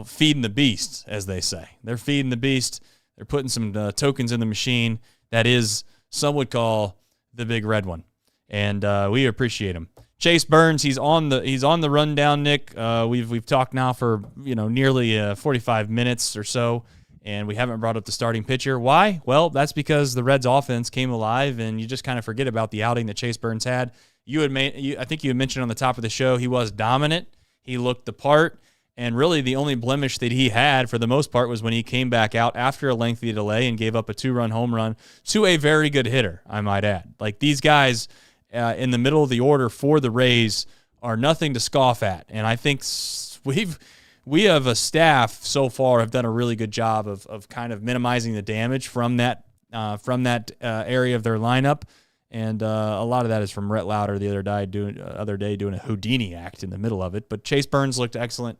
feeding the beast, as they say. They're feeding the beast. They're putting some tokens in the machine that is, some would call, the big red one, and we appreciate him. Chase Burns, he's on the rundown, Nick. We've talked now for nearly 45 minutes or so, and we haven't brought up the starting pitcher. Why? Well, that's because the Reds' offense came alive, and you just kind of forget about the outing that Chase Burns had. I think you had mentioned on the top of the show he was dominant. He looked the part. And really the only blemish that he had for the most part was when he came back out after a lengthy delay and gave up a 2-run home run to a very good hitter, I might add. Like these guys in the middle of the order for the Rays are nothing to scoff at. And I think we have a staff so far have done a really good job of kind of minimizing the damage from that area of their lineup. And a lot of that is from Rhett Lauder the other day doing a Houdini act in the middle of it. But Chase Burns looked excellent.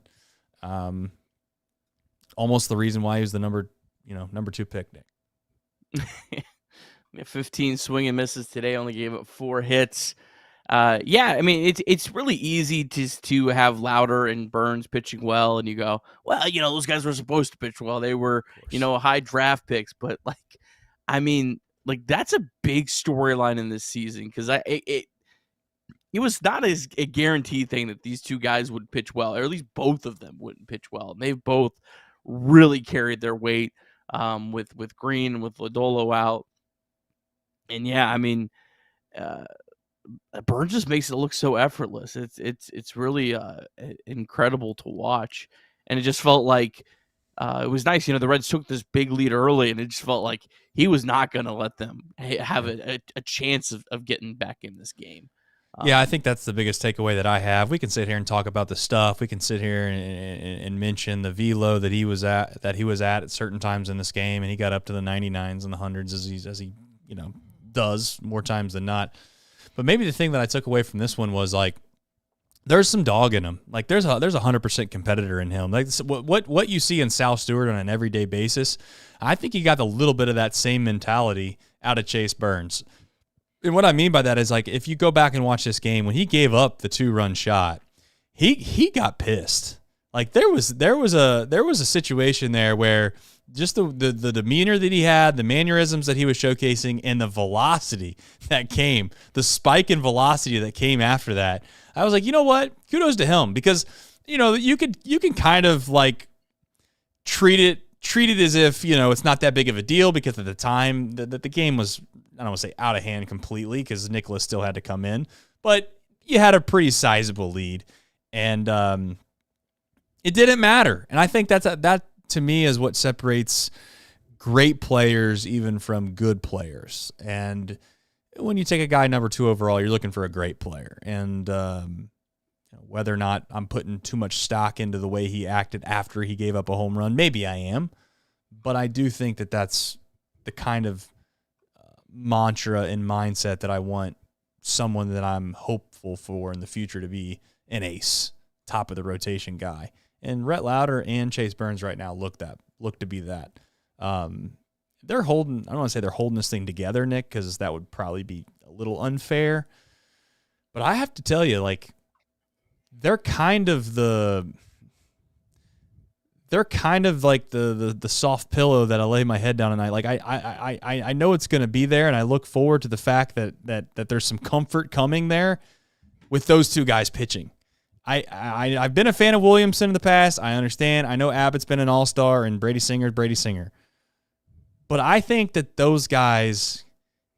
Almost the reason why he was the number 2 pick, Nick. 15 swing and misses today, only gave up 4 hits. I mean, it's really easy to have Lauder and Burns pitching well, and you go, well, those guys were supposed to pitch well. They were, high draft picks, but that's a big storyline in this season because it was not a guaranteed thing that these two guys would pitch well, or at least both of them wouldn't pitch well. And they've both really carried their weight with Green and with Lodolo out. And Burns just makes it look so effortless. It's really incredible to watch, and it just felt like it was nice. The Reds took this big lead early, and it just felt like he was not going to let them have a chance of getting back in this game. Yeah, I think that's the biggest takeaway that I have. We can sit here and talk about the stuff. We can sit here and mention the velo that he was at certain times in this game, and he got up to the 99s and the 100s as he does more times than not. But maybe the thing that I took away from this one was like there's some dog in him. Like there's a 100% competitor in him. Like what you see in Sal Stewart on an everyday basis, I think he got a little bit of that same mentality out of Chase Burns. And what I mean by that is, like, if you go back and watch this game, when he gave up the 2-run shot, he got pissed. Like there was a situation there where just the demeanor that he had, the mannerisms that he was showcasing, and the velocity that came, the spike in velocity that came after that, I was like, you know what? Kudos to him, because you can kind of like treat it as if it's not that big of a deal, because at the time the game was, I don't want to say out of hand completely, because Nicholas still had to come in, but you had a pretty sizable lead, and it didn't matter. And I think that to me is what separates great players even from good players. And when you take a guy number 2 overall, you're looking for a great player. And whether or not I'm putting too much stock into the way he acted after he gave up a home run, maybe I am, but I do think that that's the kind of mantra and mindset that I want someone that I'm hopeful for in the future to be an ace, top of the rotation guy. And Rhett Lauder and Chase Burns right now look to be that. They're holding, I don't want to say they're holding this thing together, Nick, because that would probably be a little unfair. But I have to tell you, like, they're kind of like the soft pillow that I lay my head down at night. Like I know it's going to be there, and I look forward to the fact that there's some comfort coming there with those two guys pitching. I've been a fan of Williamson in the past. I understand. I know Abbott's been an all-star, and Brady Singer's Brady Singer. But I think that those guys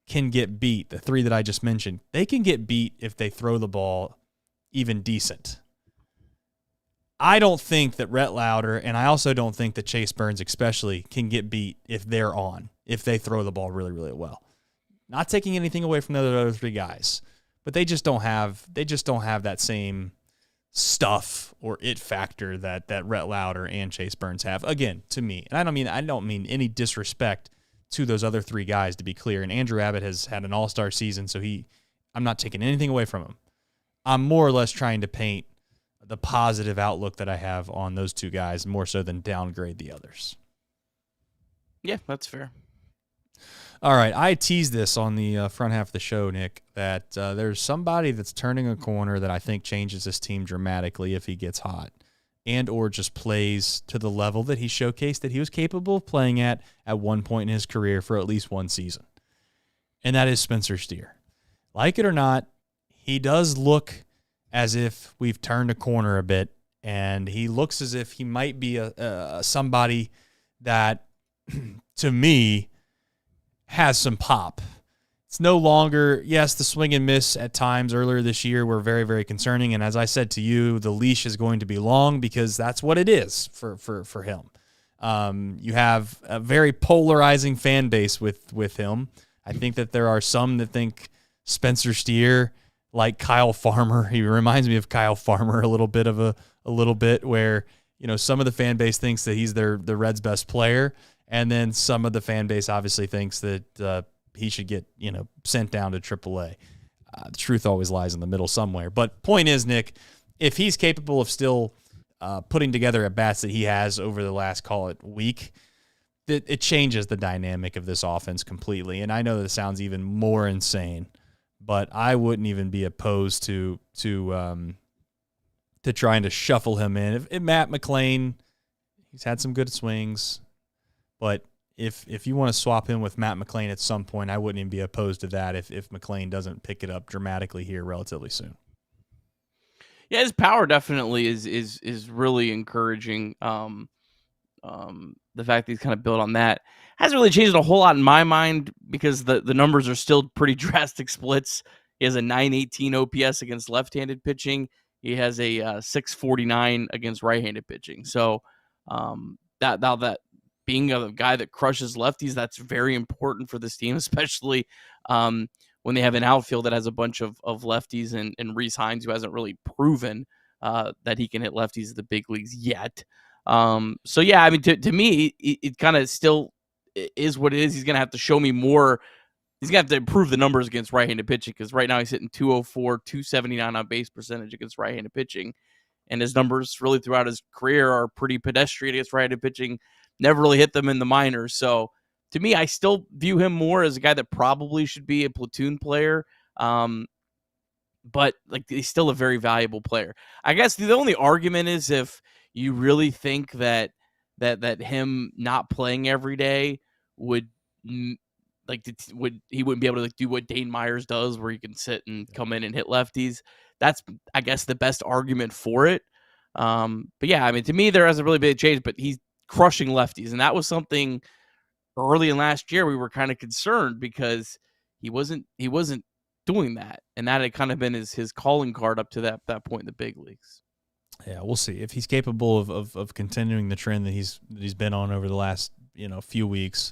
can get beat. The three that I just mentioned, they can get beat if they throw the ball even decent. I don't think that Rhett Lauder, and I also don't think that Chase Burns especially, can get beat if they're on, if they throw the ball really, really well. Not taking anything away from the other three guys, but they just don't have that same stuff or it factor that Rhett Lauder and Chase Burns have. Again, to me, and I don't mean any disrespect to those other three guys, to be clear. And Andrew Abbott has had an all-star season, so I'm not taking anything away from him. I'm more or less trying to paint the positive outlook that I have on those two guys more so than downgrade the others. Yeah, that's fair. All right, I teased this on the front half of the show, Nick, that there's somebody that's turning a corner that I think changes this team dramatically if he gets hot and or just plays to the level that he showcased that he was capable of playing at one point in his career for at least one season. And that is Spencer Steer. Like it or not, he does look as if we've turned a corner a bit, and he looks as if he might be somebody that, to me, has some pop. It's no longer, yes, the swing and miss at times earlier this year were very, very concerning, and as I said to you, the leash is going to be long because that's what it is for him. You have a very polarizing fan base with him. I think that there are some that think Spencer Steer, like Kyle Farmer, he reminds me of Kyle Farmer a little bit where, you know, some of the fan base thinks that he's the Reds' best player, and then some of the fan base obviously thinks that he should get, you know, sent down to AAA. The truth always lies in the middle somewhere. But point is, Nick, if he's capable of still putting together at-bats that he has over the last, call it, week, it changes the dynamic of this offense completely. And I know that it sounds even more insane, but I wouldn't even be opposed to trying to shuffle him in. If Matt McLain, he's had some good swings, but if you want to swap him with Matt McLain at some point, I wouldn't even be opposed to that if McLain doesn't pick it up dramatically here relatively soon. Yeah, his power definitely is really encouraging. The fact that he's kind of built on that hasn't really changed a whole lot in my mind because the numbers are still pretty drastic splits. He has a 918 OPS against left-handed pitching. He has a 649 against right-handed pitching. So that being a guy that crushes lefties, that's very important for this team, especially when they have an outfield that has a bunch of lefties and Rhys Hines, who hasn't really proven that he can hit lefties in the big leagues yet. So, yeah, I mean, to me, it kind of still is what it is. He's going to have to show me more. He's going to have to improve the numbers against right-handed pitching because right now he's hitting 204, 279 on base percentage against right-handed pitching. And his numbers really throughout his career are pretty pedestrian against right-handed pitching. Never really hit them in the minors. So, to me, I still view him more as a guy that probably should be a platoon player. But like he's still a very valuable player. I guess the only argument is if you really think that him not playing every day would he wouldn't be able to do what Dane Myers does, where he can sit and come in and hit lefties. That's, I guess, the best argument for it. But yeah, I mean, to me, there hasn't really been a change, but he's crushing lefties, and that was something early in last year we were kind of concerned because he wasn't doing that, and that had kind of been his calling card up to that point in the big leagues. Yeah, we'll see if he's capable of continuing the trend that he's been on over the last few weeks.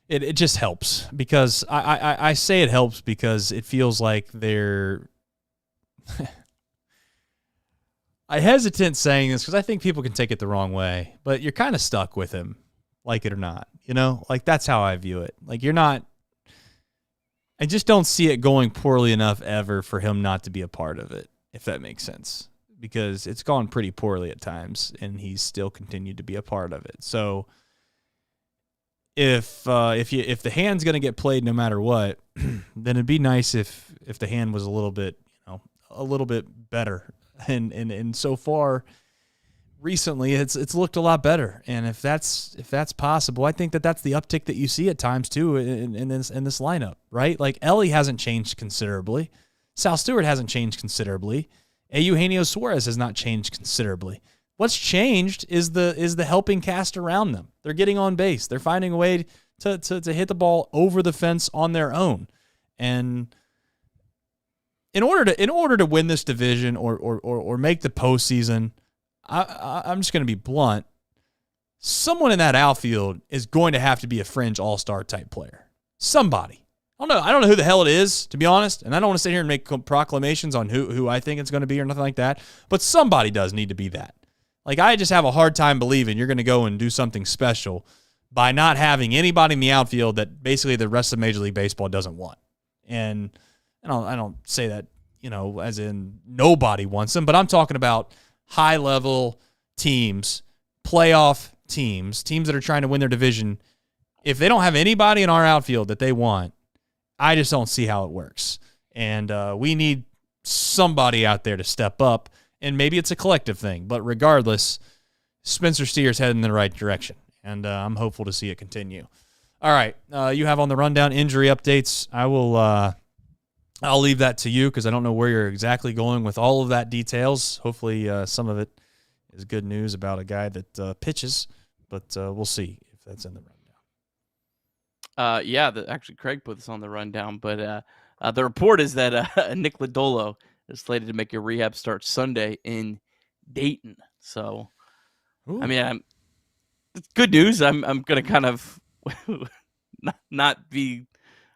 It just helps because I say it helps because it feels like they're. I hesitate saying this because I think people can take it the wrong way, but you're kind of stuck with him, like it or not. Like that's how I view it. Like you're not. I just don't see it going poorly enough ever for him not to be a part of it, if that makes sense. Because it's gone pretty poorly at times, and he's still continued to be a part of it. So if the hand's going to get played no matter what, then it'd be nice if the hand was a little bit better. And so far, recently, it's looked a lot better. And if that's possible, I think that's the uptick that you see at times too in this lineup, right? Like Elly hasn't changed considerably, Sal Stewart hasn't changed considerably, Eugenio Suarez has not changed considerably. What's changed is the helping cast around them. They're getting on base. They're finding a way to hit the ball over the fence on their own. And in order to win this division or make the postseason, I'm just going to be blunt. Someone in that outfield is going to have to be a fringe all-star type player. Somebody. I don't know who the hell it is, to be honest, and I don't want to sit here and make proclamations on who I think it's going to be or nothing like that, but somebody does need to be that. Like, I just have a hard time believing you're going to go and do something special by not having anybody in the outfield that basically the rest of Major League Baseball doesn't want. And I don't say that, as in nobody wants them, but I'm talking about high-level teams, playoff teams that are trying to win their division. If they don't have anybody in our outfield that they want, I just don't see how it works. And we need somebody out there to step up, and maybe it's a collective thing. But regardless, Spencer Steer's heading in the right direction, and I'm hopeful to see it continue. All right, you have on the rundown injury updates. I'll leave that to you because I don't know where you're exactly going with all of that details. Hopefully some of it is good news about a guy that pitches, but we'll see if that's in the rundown. Actually Craig put this on the rundown, but the report is that Nick Lodolo is slated to make a rehab start Sunday in Dayton. So, Ooh. I mean, it's good news. I'm going to kind of not be.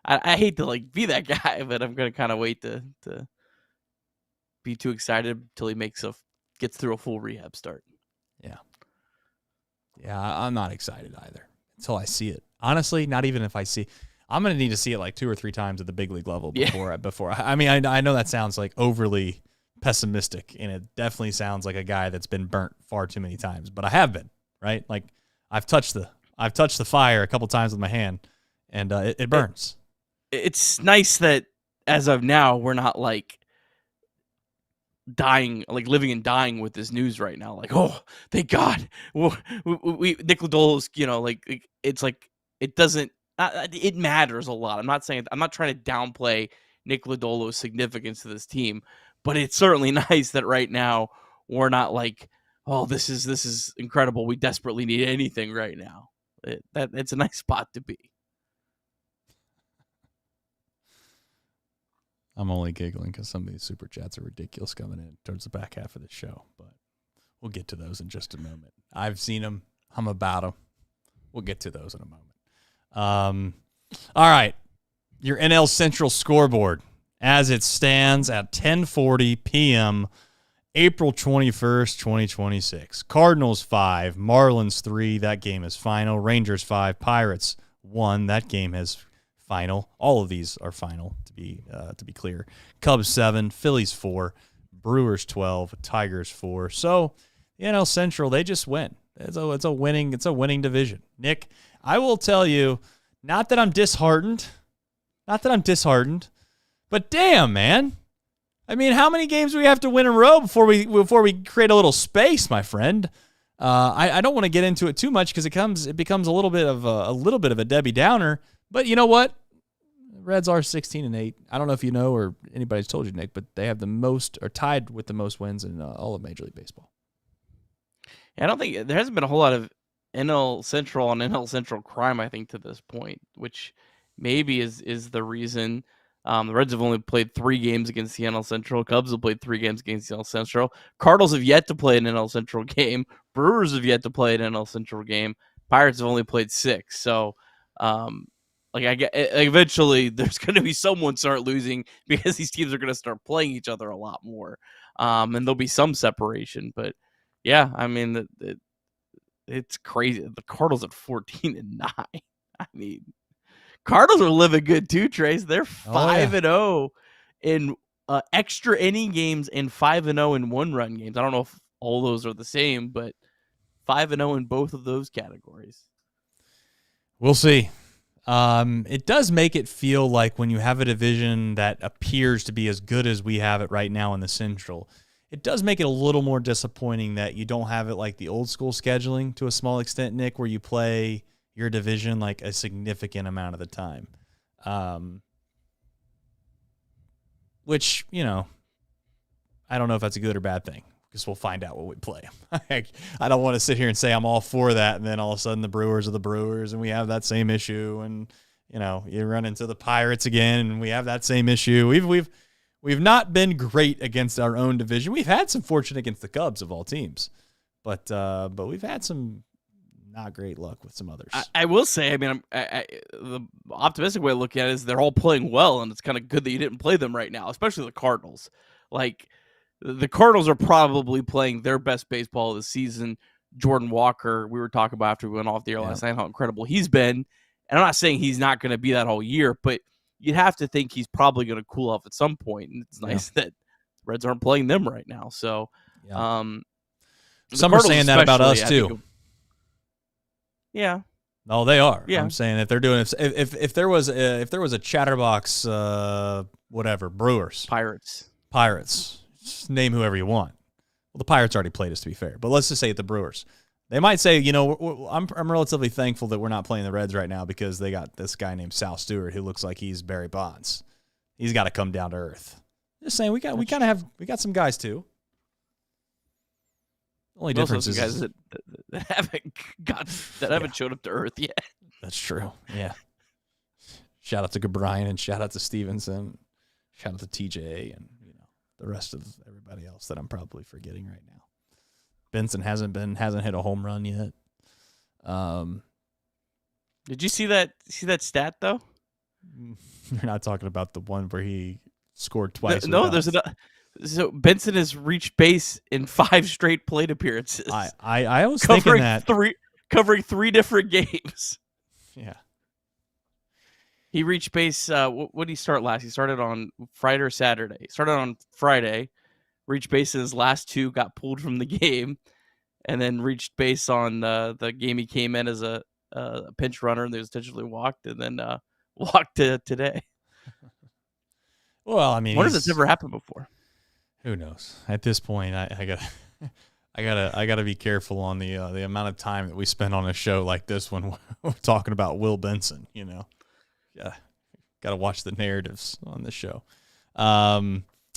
I hate to be that guy, but I'm going to kind of wait to be too excited until he gets through a full rehab start. Yeah, I'm not excited either until I see it. Honestly, not even if I see. I'm going to need to see it like 2 or 3 times at the big league level before. I mean, I know that sounds like overly pessimistic, and it definitely sounds like a guy that's been burnt far too many times. But I have been, right? Like I've touched the fire a couple times with my hand, and it burns. It's nice that as of now we're not dying, living and dying with this news right now. Oh, thank God, we Nick Lodolo's, it's it doesn't. It matters a lot. I'm not trying to downplay Nick Lodolo's significance to this team, but it's certainly nice that right now we're not oh, this is incredible. We desperately need anything right now. It's a nice spot to be. I'm only giggling because some of these super chats are ridiculous coming in towards the back half of the show, but we'll get to those in just a moment. I've seen them. I'm about them. We'll get to those in a moment. All right. Your NL Central scoreboard as it stands at 10:40 p.m., April 21st, 2026. Cardinals 5, Marlins 3. That game is final. Rangers 5, Pirates 1. That game is final. All of these are final, to be clear. Cubs 7, Phillies 4, Brewers 12, Tigers 4. So, NL Central, they just win. It's a winning division. Nick, I will tell you, not that I'm disheartened, but damn, man. I mean, how many games do we have to win in a row before we create a little space, my friend? I don't want to get into it too much because it becomes a little bit of a Debbie Downer. But you know what? Reds are 16-8. I don't know if you know or anybody's told you, Nick, but they have the most, or tied with the most wins in all of Major League Baseball. Yeah, I don't think there hasn't been a whole lot of NL Central on NL Central crime, I think, to this point, which maybe is the reason. The Reds have only played 3 games against the NL Central. Cubs have played 3 games against the NL Central. Cardinals have yet to play an NL Central game. Brewers have yet to play an NL Central game. Pirates have only played 6. So, eventually there's going to be someone start losing because these teams are going to start playing each other a lot more. And there'll be some separation. But, yeah, I mean, it's crazy. The Cardinals at 14-9. I mean, Cardinals are living good too, Trace. They're 5-0 in extra inning games and 5-0 in 1-run games. I don't know if all those are the same, but 5-0 in both of those categories. We'll see. It does make it feel like when you have a division that appears to be as good as we have it right now in the Central, it does make it a little more disappointing that you don't have it like the old school scheduling to a small extent, Nick, where you play your division like a significant amount of the time. Which, I don't know if that's a good or bad thing because we'll find out what we play. I don't want to sit here and say I'm all for that, and then all of a sudden the Brewers are the Brewers, and we have that same issue, and you run into the Pirates again, and we have that same issue. We've not been great against our own division. We've had some fortune against the Cubs of all teams, but we've had some not great luck with some others. I will say, I mean, the optimistic way to look at it is they're all playing well, and it's kind of good that you didn't play them right now, especially the Cardinals. Like, the Cardinals are probably playing their best baseball of the season. Jordan Walker, we were talking about after we went off the air last night, how incredible he's been. And I'm not saying he's not going to be that whole year, but you'd have to think he's probably going to cool off at some point. And it's nice that Reds aren't playing them right now. So, some are saying that about us too. Yeah. No, they are. Yeah. I'm saying if they're doing if there was a Chatterbox whatever, Brewers, Pirates, just name whoever you want. Well, the Pirates already played us, to be fair, but let's just say the Brewers. They might say, I'm relatively thankful that we're not playing the Reds right now because they got this guy named Sal Stewart who looks like he's Barry Bonds. He's got to come down to earth. Just saying, we got some guys too. Only difference is guys that haven't showed up to earth yet. That's true. Yeah. Shout out to O'Brien and shout out to Stevenson. Shout out to TJ and the rest of everybody else that I'm probably forgetting right now. Benson hasn't hit a home run yet. Did you see that stat though? You're not talking about the one where he scored twice. No, there's another. So Benson has reached base in 5 straight plate appearances. I was thinking that covering 3 different games. Yeah. He reached base. What did he start last? He started on Friday or Saturday. He started on Friday, reached base in his last 2, got pulled from the game, and then reached base on the game he came in as a pinch runner and they was intentionally walked, and then walked to today. Well, I mean, when has this ever happened before? Who knows? At this point, I gotta be careful on the amount of time that we spend on a show like this when we're talking about Will Benson. Yeah, gotta watch the narratives on this show. All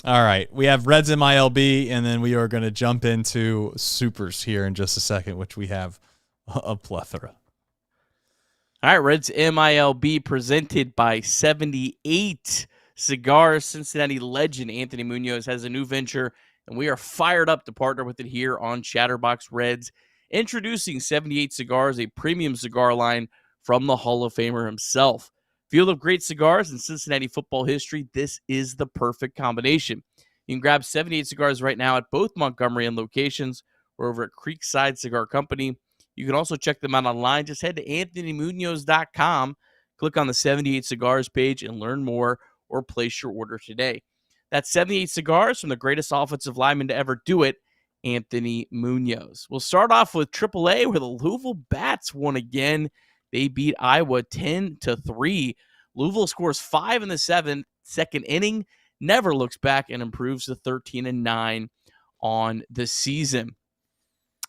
right, we have Reds MILB, and then we are going to jump into Supers here in just a second, which we have a plethora. All right, Reds MILB presented by 78 Cigars. Cincinnati legend Anthony Munoz has a new venture, and we are fired up to partner with it here on Chatterbox Reds. Introducing 78 Cigars, a premium cigar line from the Hall of Famer himself. Field of great cigars in Cincinnati football history, this is the perfect combination. You can grab 78 cigars right now at both Montgomery and locations or over at Creekside Cigar Company. You can also check them out online. Just head to anthonymunoz.com, click on the 78 Cigars page, and learn more or place your order today. That's 78 Cigars from the greatest offensive lineman to ever do it, Anthony Munoz. We'll start off with AAA, where the Louisville Bats won again. They beat Iowa 10-3. Louisville scores 5 in the second inning, never looks back, and improves to 13-9 on the season.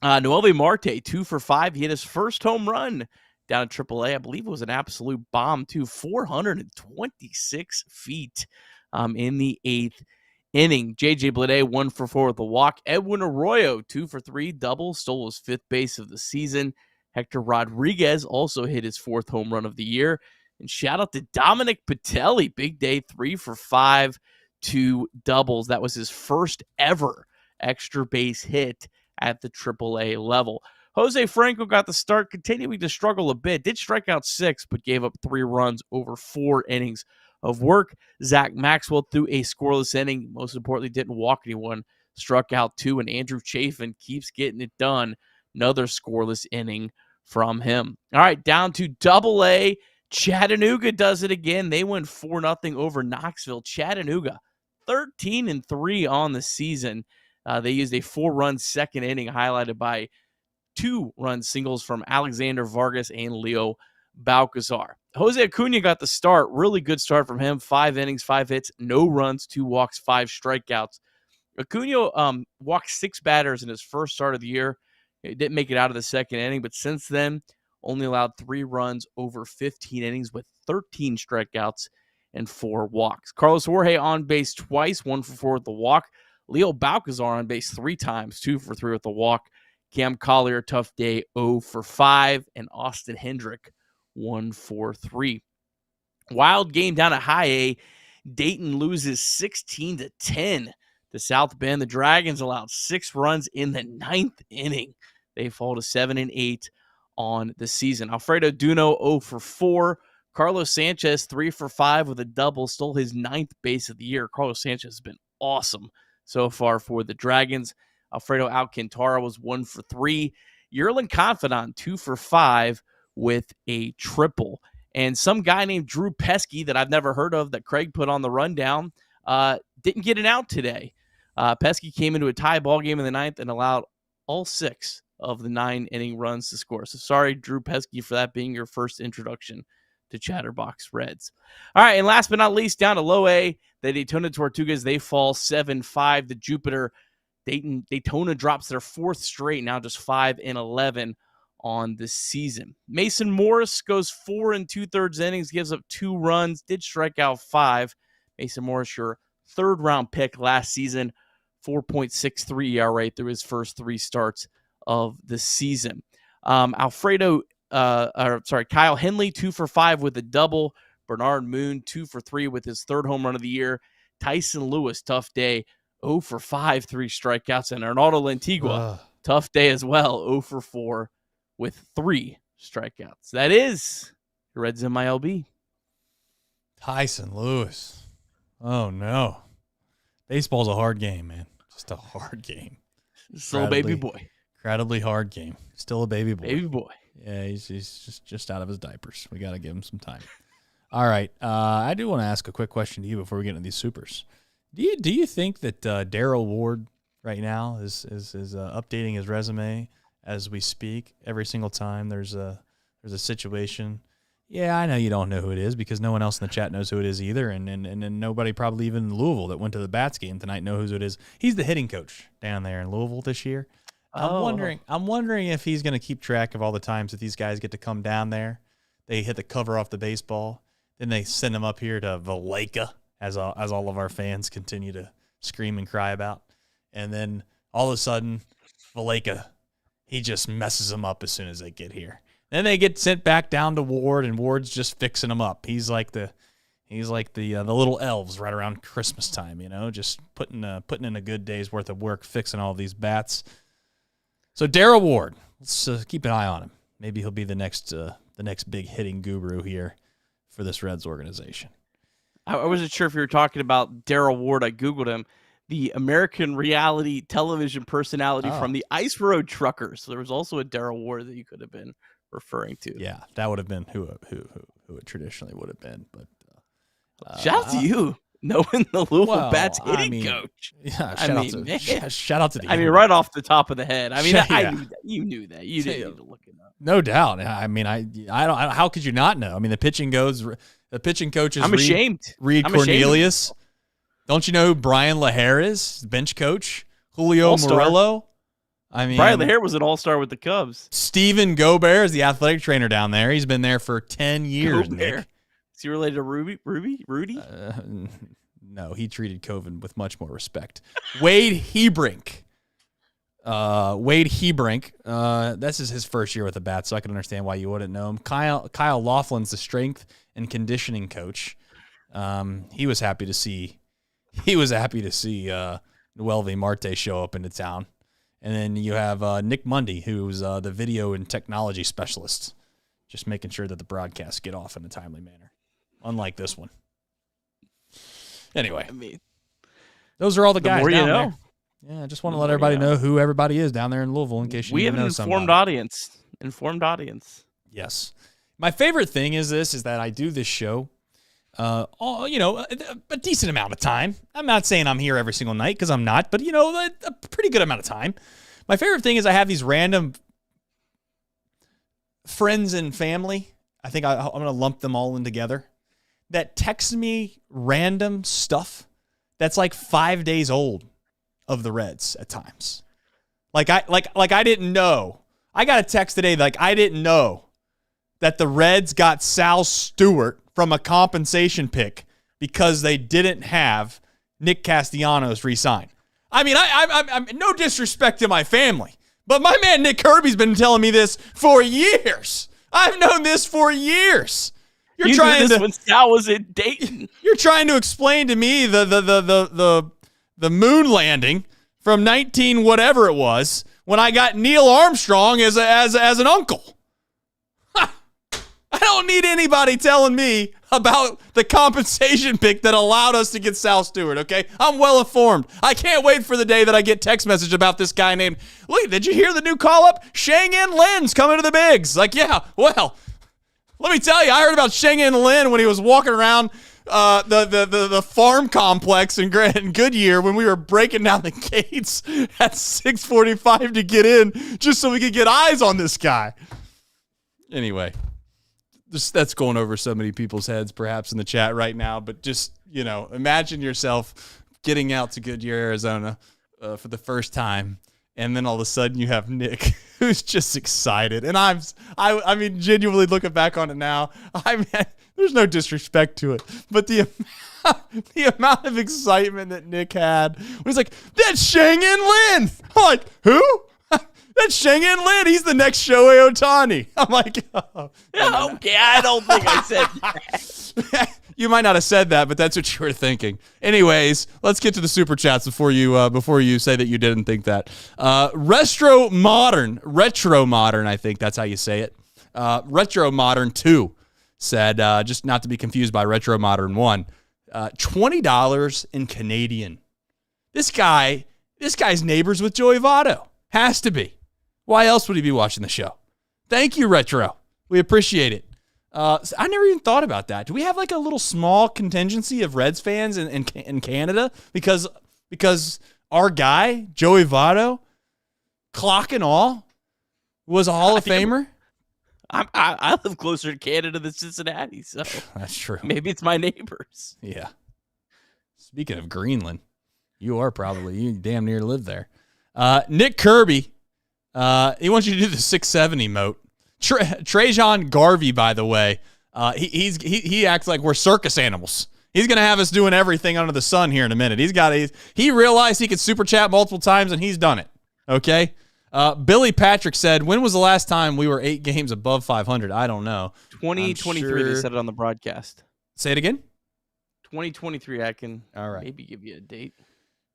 Noelvi Marte, 2 for 5. He hit his first home run down at AAA. I believe it was an absolute bomb, too. 426 feet in the 8th inning. J.J. Bleday, 1 for 4 with a walk. Edwin Arroyo, 2 for 3, double, stole his 5th base of the season. Hector Rodriguez also hit his 4th home run of the year. And shout out to Dominic Patelli, big day, 3 for 5, 2 doubles. That was his first ever extra base hit at the AAA level. Jose Franco got the start, continuing to struggle a bit. Did strike out 6, but gave up 3 runs over 4 innings of work. Zach Maxwell threw a scoreless inning. Most importantly, didn't walk anyone. Struck out 2, and Andrew Chafin keeps getting it done. Another scoreless inning from him. All right, down to AA. Chattanooga does it again. They win 4-0 over Knoxville. Chattanooga, 13-3 on the season. They used a 4-run second inning, highlighted by 2-run singles from Alexander Vargas and Leo Balcazar. Jose Acuna got the start. Really good start from him. 5 innings, 5 hits, no runs, 2 walks, 5 strikeouts. Acuna walked 6 batters in his first start of the year. He didn't make it out of the second inning, but since then, only allowed 3 runs over 15 innings with 13 strikeouts and 4 walks. Carlos Jorge on base twice, 1 for 4 with the walk. Leo Balcazar on base 3 times, 2 for 3 with a walk. Cam Collier, tough day, 0 for 5. And Austin Hendrick, 1 for 3. Wild game down at High A. Dayton loses 16-10 to South Bend. The Dragons allowed 6 runs in the 9th inning. They fall to 7-8 on the season. Alfredo Duno, 0 for 4. Carlos Sanchez, 3 for 5 with a double, stole his 9th base of the year. Carlos Sanchez has been awesome so far for the Dragons. Alfredo Alcantara was 1 for 3. Yerlin Confidant, 2 for 5 with a triple. And some guy named Drew Pesky that I've never heard of that Craig put on the rundown didn't get an out today. Pesky came into a tie ball game in the 9th and allowed all 6 of the 9-inning runs to score. So sorry, Drew Pesky, for that being your first introduction to Chatterbox Reds. All right, and last but not least, down to low A, the Daytona Tortugas, they fall 7-5. The Jupiter Daytona drops their 4th straight, now just 5-11 on the season. Mason Morris goes 4 2/3 innings, gives up 2 runs, did strike out 5. Mason Morris, your 3rd round pick last season, 4.63 ERA through his first 3 starts of the season. Kyle Henley, 2 for 5 with a double. Bernard Moon, 2 for 3 with his 3rd home run of the year. Tyson Lewis, tough day, 0 for 5, 3 strikeouts. And Arnaldo Lantigua, tough day as well, 0 for 4 with 3 strikeouts. That is the Reds MLB. Tyson Lewis. Oh, no. Baseball's a hard game, man. Just a hard game. Still a baby boy. Incredibly hard game. Still a baby boy. Baby boy. Yeah, he's just out of his diapers. We got to give him some time. All right. I do want to ask a quick question to you before we get into these supers. Do you think that Darryl Ward right now is updating his resume as we speak? Every single time there's a situation. Yeah, I know you don't know who it is because no one else in the chat knows who it is either, and nobody probably even in Louisville that went to the Bats game tonight knows who it is. He's the hitting coach down there in Louisville this year. I'm wondering if he's going to keep track of all the times that these guys get to come down there. They hit the cover off the baseball, then they send them up here to Valleca, as all of our fans continue to scream and cry about, and then all of a sudden, Valleca, he just messes them up as soon as they get here. Then they get sent back down to Ward, and Ward's just fixing them up. He's like the little elves right around Christmas time, just putting in a good day's worth of work fixing all these bats. So Darryl Ward, let's keep an eye on him. Maybe he'll be the next big hitting guru here for this Reds organization. I wasn't sure if you were talking about Darryl Ward. I Googled him. The American reality television personality from the Ice Road Truckers. So there was also a Darryl Ward that you could have been referring to. Yeah, that would have been who it traditionally would have been. But shout out to you, knowing the Louisville Bats hitting coach. Yeah, shout out to the. Right off the top of the head. I knew that. You knew that. You didn't need to look it up. No doubt. I don't. How could you not know? The pitching coach is. I'm ashamed. Reed Cornelius. Don't you know who Brian LaHare is? Bench coach. Julio All-star. Murillo. Brian LaHare was an all-star with the Cubs. Stephen Gobert is the athletic trainer down there. He's been there for 10 years, Gobert. Nick. Is he related to Rudy? No, he treated COVID with much more respect. Wade Hebrink. This is his first year with the Bats, so I can understand why you wouldn't know him. Kyle Laughlin's the strength and conditioning coach. He was happy to see Noelvi Marte show up into town. And then you have Nick Mundy, who's the video and technology specialist, just making sure that the broadcasts get off in a timely manner, unlike this one. Anyway, those are all the guys down there. Yeah, I just want to let everybody know who everybody is down there in Louisville in case you we have know an informed audience. Informed audience. Yes. My favorite thing is that I do this show a decent amount of time. I'm not saying I'm here every single night because I'm not, but a pretty good amount of time. My favorite thing is I have these random friends and family. I think I'm going to lump them all in together that text me random stuff that's like 5 days old of the Reds at times. Like I didn't know. I got a text today I didn't know that the Reds got Sal Stewart from a compensation pick because they didn't have Nick Castellanos re-sign. I mean, I'm no disrespect to my family, but my man Nick Kirby's been telling me this for years. I've known this for years. You're trying to when Sal was in Dayton. You're trying to explain to me the moon landing from 19 whatever it was when I got Neil Armstrong as an uncle. I don't need anybody telling me about the compensation pick that allowed us to get Sal Stewart, okay? I'm well informed. I can't wait for the day that I get text message about this guy named, look, did you hear the new call-up? Shang-In Lin's coming to the bigs. Like, yeah, well, let me tell you, I heard about Shang-In Lin when he was walking around the farm complex in Goodyear when we were breaking down the gates at 6:45 to get in just so we could get eyes on this guy. Anyway. That's going over so many people's heads perhaps in the chat right now, but just, imagine yourself getting out to Goodyear, Arizona for the first time, and then all of a sudden you have Nick who's just excited. And I mean, genuinely looking back on it now, there's no disrespect to it, but the amount of excitement that Nick had when he's like, that's Shang-In Lin. I'm like, who? That's Shang-In Lin. He's the next Shohei Ohtani. I'm like, oh. Okay, I don't think I said that. You might not have said that, but that's what you were thinking. Anyways, let's get to the super chats before you say that you didn't think that. Retro Modern, I think that's how you say it. Retro Modern 2 said, just not to be confused by Retro Modern 1, $20 in Canadian. This guy's neighbors with Joey Votto. Has to be. Why else would he be watching the show? Thank you, Retro. We appreciate it. I never even thought about that. Do we have like a little small contingency of Reds fans in Canada? Because our guy, Joey Votto, clock and all, was a Hall of Famer? I live closer to Canada than Cincinnati, so that's true. Maybe it's my neighbors. Yeah. Speaking of Greenland, you damn near live there. Nick Kirby, he wants you to do the 6-7 emote. Trajan Garvey, by the way, he acts like we're circus animals. He's gonna have us doing everything under the sun here in a minute. He realized he could super chat multiple times and he's done it. Okay. Billy Patrick said, when was the last time we were 8 games above 500? I don't know. 2023. They said it on the broadcast. Say it again. 2023. I can all right. Maybe give you a date.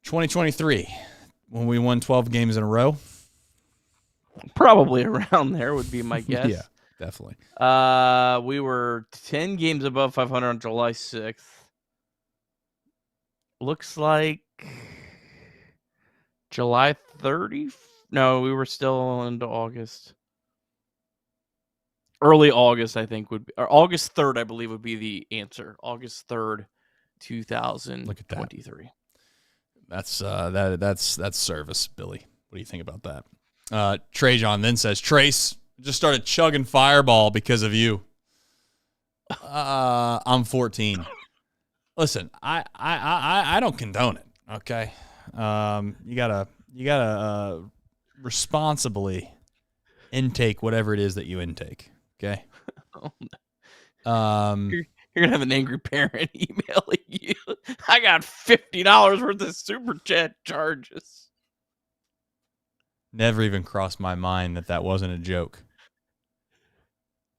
2023. When we won 12 games in a row? Probably around there would be my guess. Yeah, definitely. We were 10 games above 500 on July 6th. Looks like July 30th. No, we were still into August. Early August, I think, would be, or August 3rd, I believe, would be the answer. August 3rd, 2023. Look at that. That's service, Billy. What do you think about that? Trajan then says, Trace just started chugging Fireball because of you. I'm 14. Listen, I don't condone it. Okay, you gotta responsibly intake whatever it is that you intake. Okay. You're gonna have an angry parent emailing you. I got $50 worth of super chat charges. Never even crossed my mind that wasn't a joke.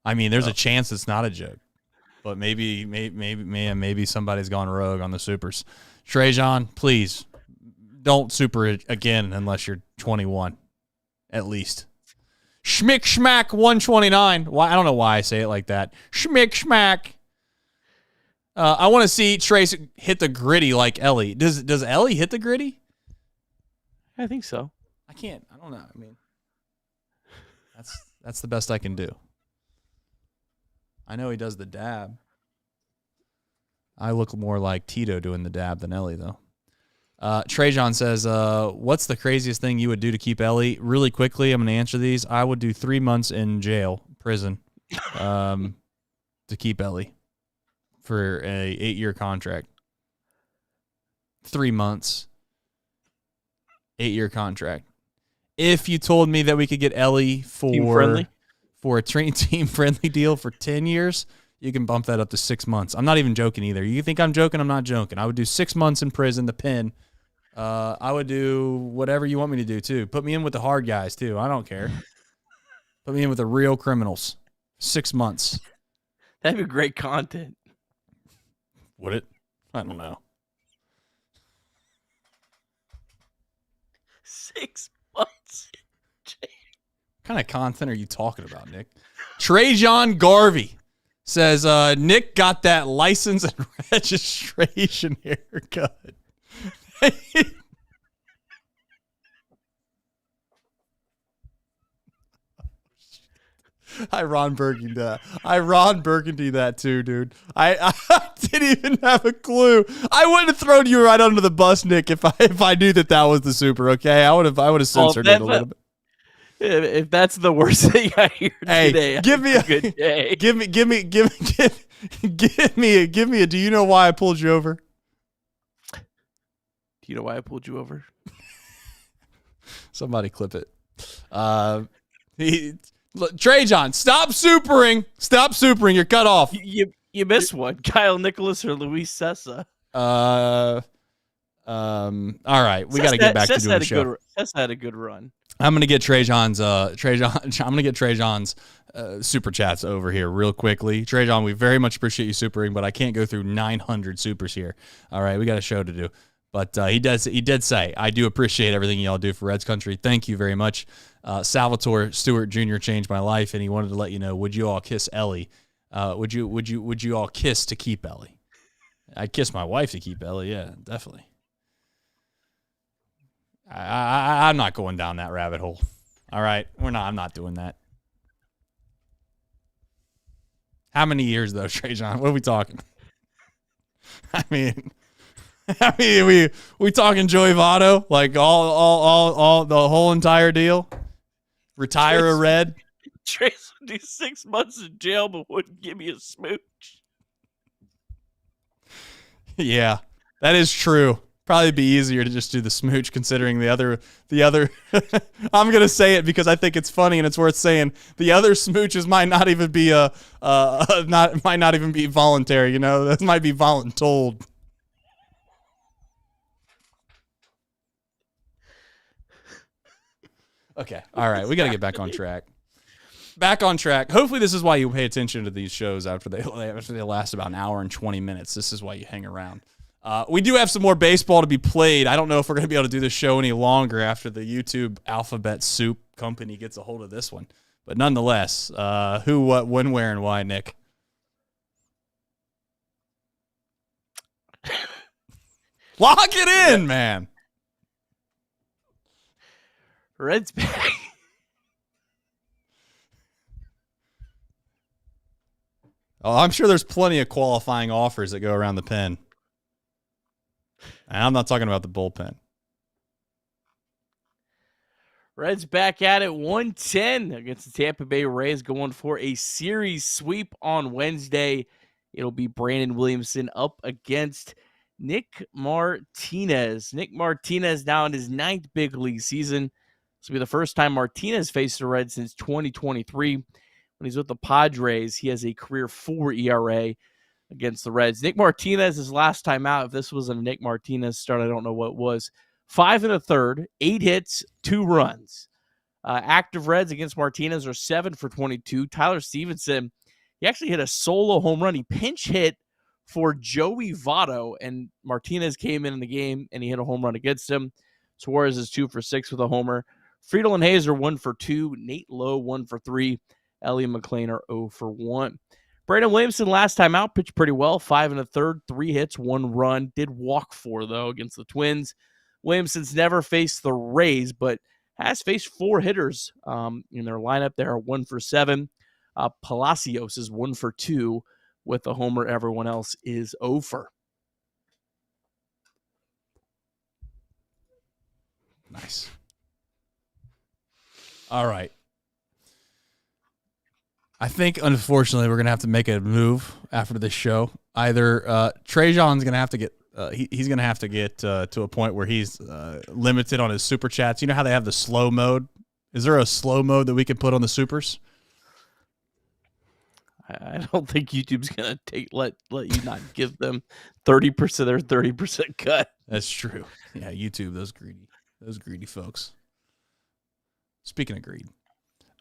I mean, there's a chance it's not a joke, but maybe somebody's gone rogue on the supers. Trajan, please don't super it again unless you're 21, at least. Schmick Schmack 129. Why? I don't know why I say it like that. Schmick Schmack. I want to see Trace hit the gritty like Elly. Does Elly hit the gritty? I think so. I don't know. I mean, that's the best I can do. I know he does the dab. I look more like Tito doing the dab than Elly, though. Trajan says, what's the craziest thing you would do to keep Elly? Really quickly, I'm going to answer these. I would do 3 months in prison, to keep Elly for a 8-year contract. 3 months, 8-year contract. If you told me that we could get Elly for a team-friendly deal for 10 years, you can bump that up to 6 months. I'm not even joking either. You think I'm joking? I'm not joking. I would do 6 months in prison, the pen, I would do whatever you want me to do, too. Put me in with the hard guys, too. I don't care. Put me in with the real criminals. 6 months. That'd be great content. Would it? I don't know. 6 months. What kind of content are you talking about, Nick? Trajan Garvey says, Nick got that license and registration haircut. I Ron Burgundy that too, dude. I didn't even have a clue. I wouldn't have thrown you right under the bus, Nick, if I knew that was the super. Okay, I would have censored it a little bit. If that's the worst thing I hear today, give me a good day. Give me a. Do you know why I pulled you over? Do you know why I pulled you over? Somebody clip it. Trajan, stop supering. Stop supering. You're cut off. You missed one. Kyle Nicholas or Luis Sessa. All right, we got to get back to doing the show. Sessa had a good run. I'm gonna get Trajan's super chats over here real quickly. Trajan, we very much appreciate you supering, but I can't go through 900 supers here. All right, we got a show to do. But he did say, I do appreciate everything y'all do for Reds country. Thank you very much. Salvatore Stewart Jr. changed my life, and he wanted to let you know, would you all kiss Elly? Would you all kiss to keep Elly? I'd kiss my wife to keep Elly, yeah, definitely. I'm not going down that rabbit hole. All right, I'm not doing that. How many years though, Trajan? What are we talking? I mean, we talking Joey Votto, like all the whole entire deal. Retire a Red. Trace would do 6 months in jail, but wouldn't give me a smooch. Yeah, that is true. Probably be easier to just do the smooch, considering the other. I'm gonna say it because I think it's funny and it's worth saying. The other smooches might not even be might not even be voluntary. You know, that might be voluntold. Okay, all right, we got to get back on track. Back on track. Hopefully, this is why you pay attention to these shows after they last about an hour and 20 minutes. This is why you hang around. We do have some more baseball to be played. I don't know if we're going to be able to do this show any longer after the YouTube Alphabet Soup company gets a hold of this one. But nonetheless, who, what, when, where, and why, Nick? Lock it in, man. Reds back. Oh, I'm sure there's plenty of qualifying offers that go around the pen. And I'm not talking about the bullpen. Reds back at it, 110 against the Tampa Bay Rays, going for a series sweep on Wednesday. It'll be Brandon Williamson up against Nick Martinez. Nick Martinez now in his 9th big league season. This will be the first time Martinez faced the Reds since 2023. When he's with the Padres, he has a career 4 ERA against the Reds. Nick Martinez, his last time out, if this was a Nick Martinez start, I don't know what it was. 5 1/3, 8 hits, 2 runs. Active Reds against Martinez are 7 for 22. Tyler Stevenson, he actually hit a solo home run. He pinch hit for Joey Votto, and Martinez came in the game, and he hit a home run against him. Suarez is 2 for 6 with a homer. Friedel and Hayes are 1 for 2. Nate Lowe 1 for 3. Elly and McLean are 0 for 1. Brandon Williamson last time out pitched pretty well. 5 1/3, 3 hits, 1 run. Did walk 4 though against the Twins. Williamson's never faced the Rays, but has faced 4 hitters in their lineup. They are 1 for 7. Palacios is 1 for 2 with a homer. Everyone else is 0 for. Nice. All right. I think, unfortunately, we're going to have to make a move after this show. Either Trajan's going to have to get he's going to have to get to a point where he's limited on his super chats. You know how they have the slow mode? Is there a slow mode that we can put on the supers? I don't think YouTube's going to let you not give them 30% their 30% cut. That's true. Yeah, YouTube, those greedy folks. Speaking of greed.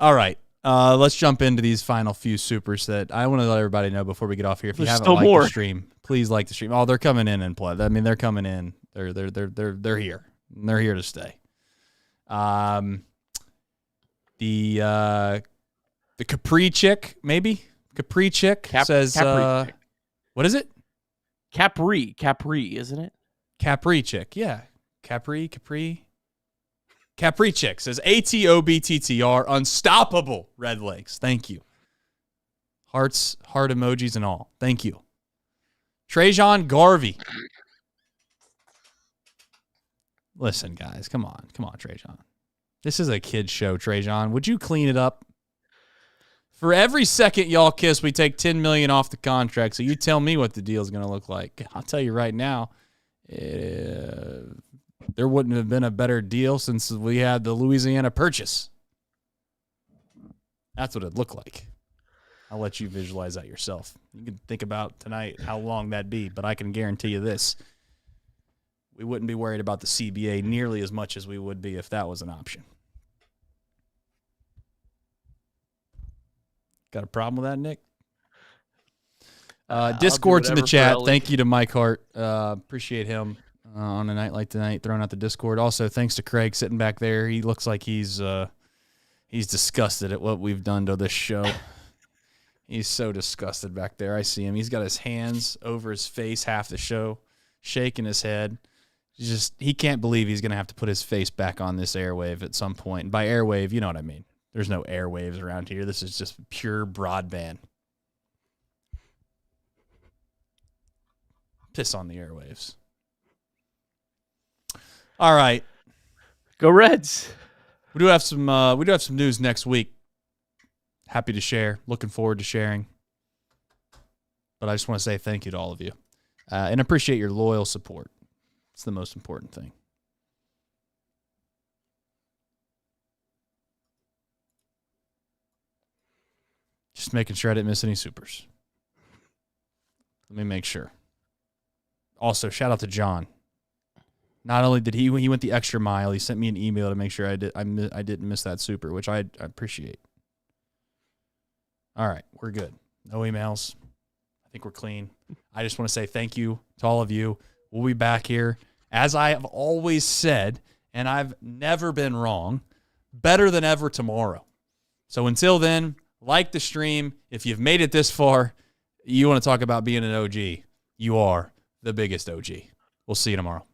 All right. Let's jump into these final few supers that I want to let everybody know before we get off here. If you haven't liked the stream, please like the stream. Oh, they're coming in and play. I mean, they're coming in. They're here. And they're here to stay. The Capri chick, maybe? Capri chick says Capri chick. What is it? Capri, isn't it? Capri chick, yeah. Capri chick says ATOBTTR, unstoppable Red Legs. Thank you. Heart emojis and all. Thank you. Trajan Garvey. Listen, guys, come on, Trajan. This is a kid's show, Trajan. Would you clean it up? For every second y'all kiss, we take $10 million off the contract. So you tell me what the deal is going to look like. I'll tell you right now, there wouldn't have been a better deal since we had the Louisiana Purchase. That's what it'd look like. I'll let you visualize that yourself. You can think about tonight how long that'd be, but I can guarantee you this. We wouldn't be worried about the CBA nearly as much as we would be if that was an option. Got a problem with that, Nick? Discord's in the chat. Thank you to Mike Hart. Appreciate him on a night like tonight throwing out the Discord. Also, thanks to Craig sitting back there. He looks like he's disgusted at what we've done to this show. He's so disgusted back there. I see him. He's got his hands over his face half the show, shaking his head. He can't believe he's going to have to put his face back on this airwave at some point. And by airwave, you know what I mean. There's no airwaves around here. This is just pure broadband. Piss on the airwaves. All right. Go Reds. We do have some news next week. Happy to share. Looking forward to sharing. But I just want to say thank you to all of you. And appreciate your loyal support. It's the most important thing. Just making sure I didn't miss any supers. Let me make sure. Also, shout out to John. Not only did he went the extra mile, he sent me an email to make sure I didn't miss that super, which I appreciate. All right, we're good. No emails. I think we're clean. I just want to say thank you to all of you. We'll be back here, as I have always said, and I've never been wrong, better than ever tomorrow. So until then, like the stream. If you've made it this far, you want to talk about being an OG, you are the biggest OG. We'll see you tomorrow.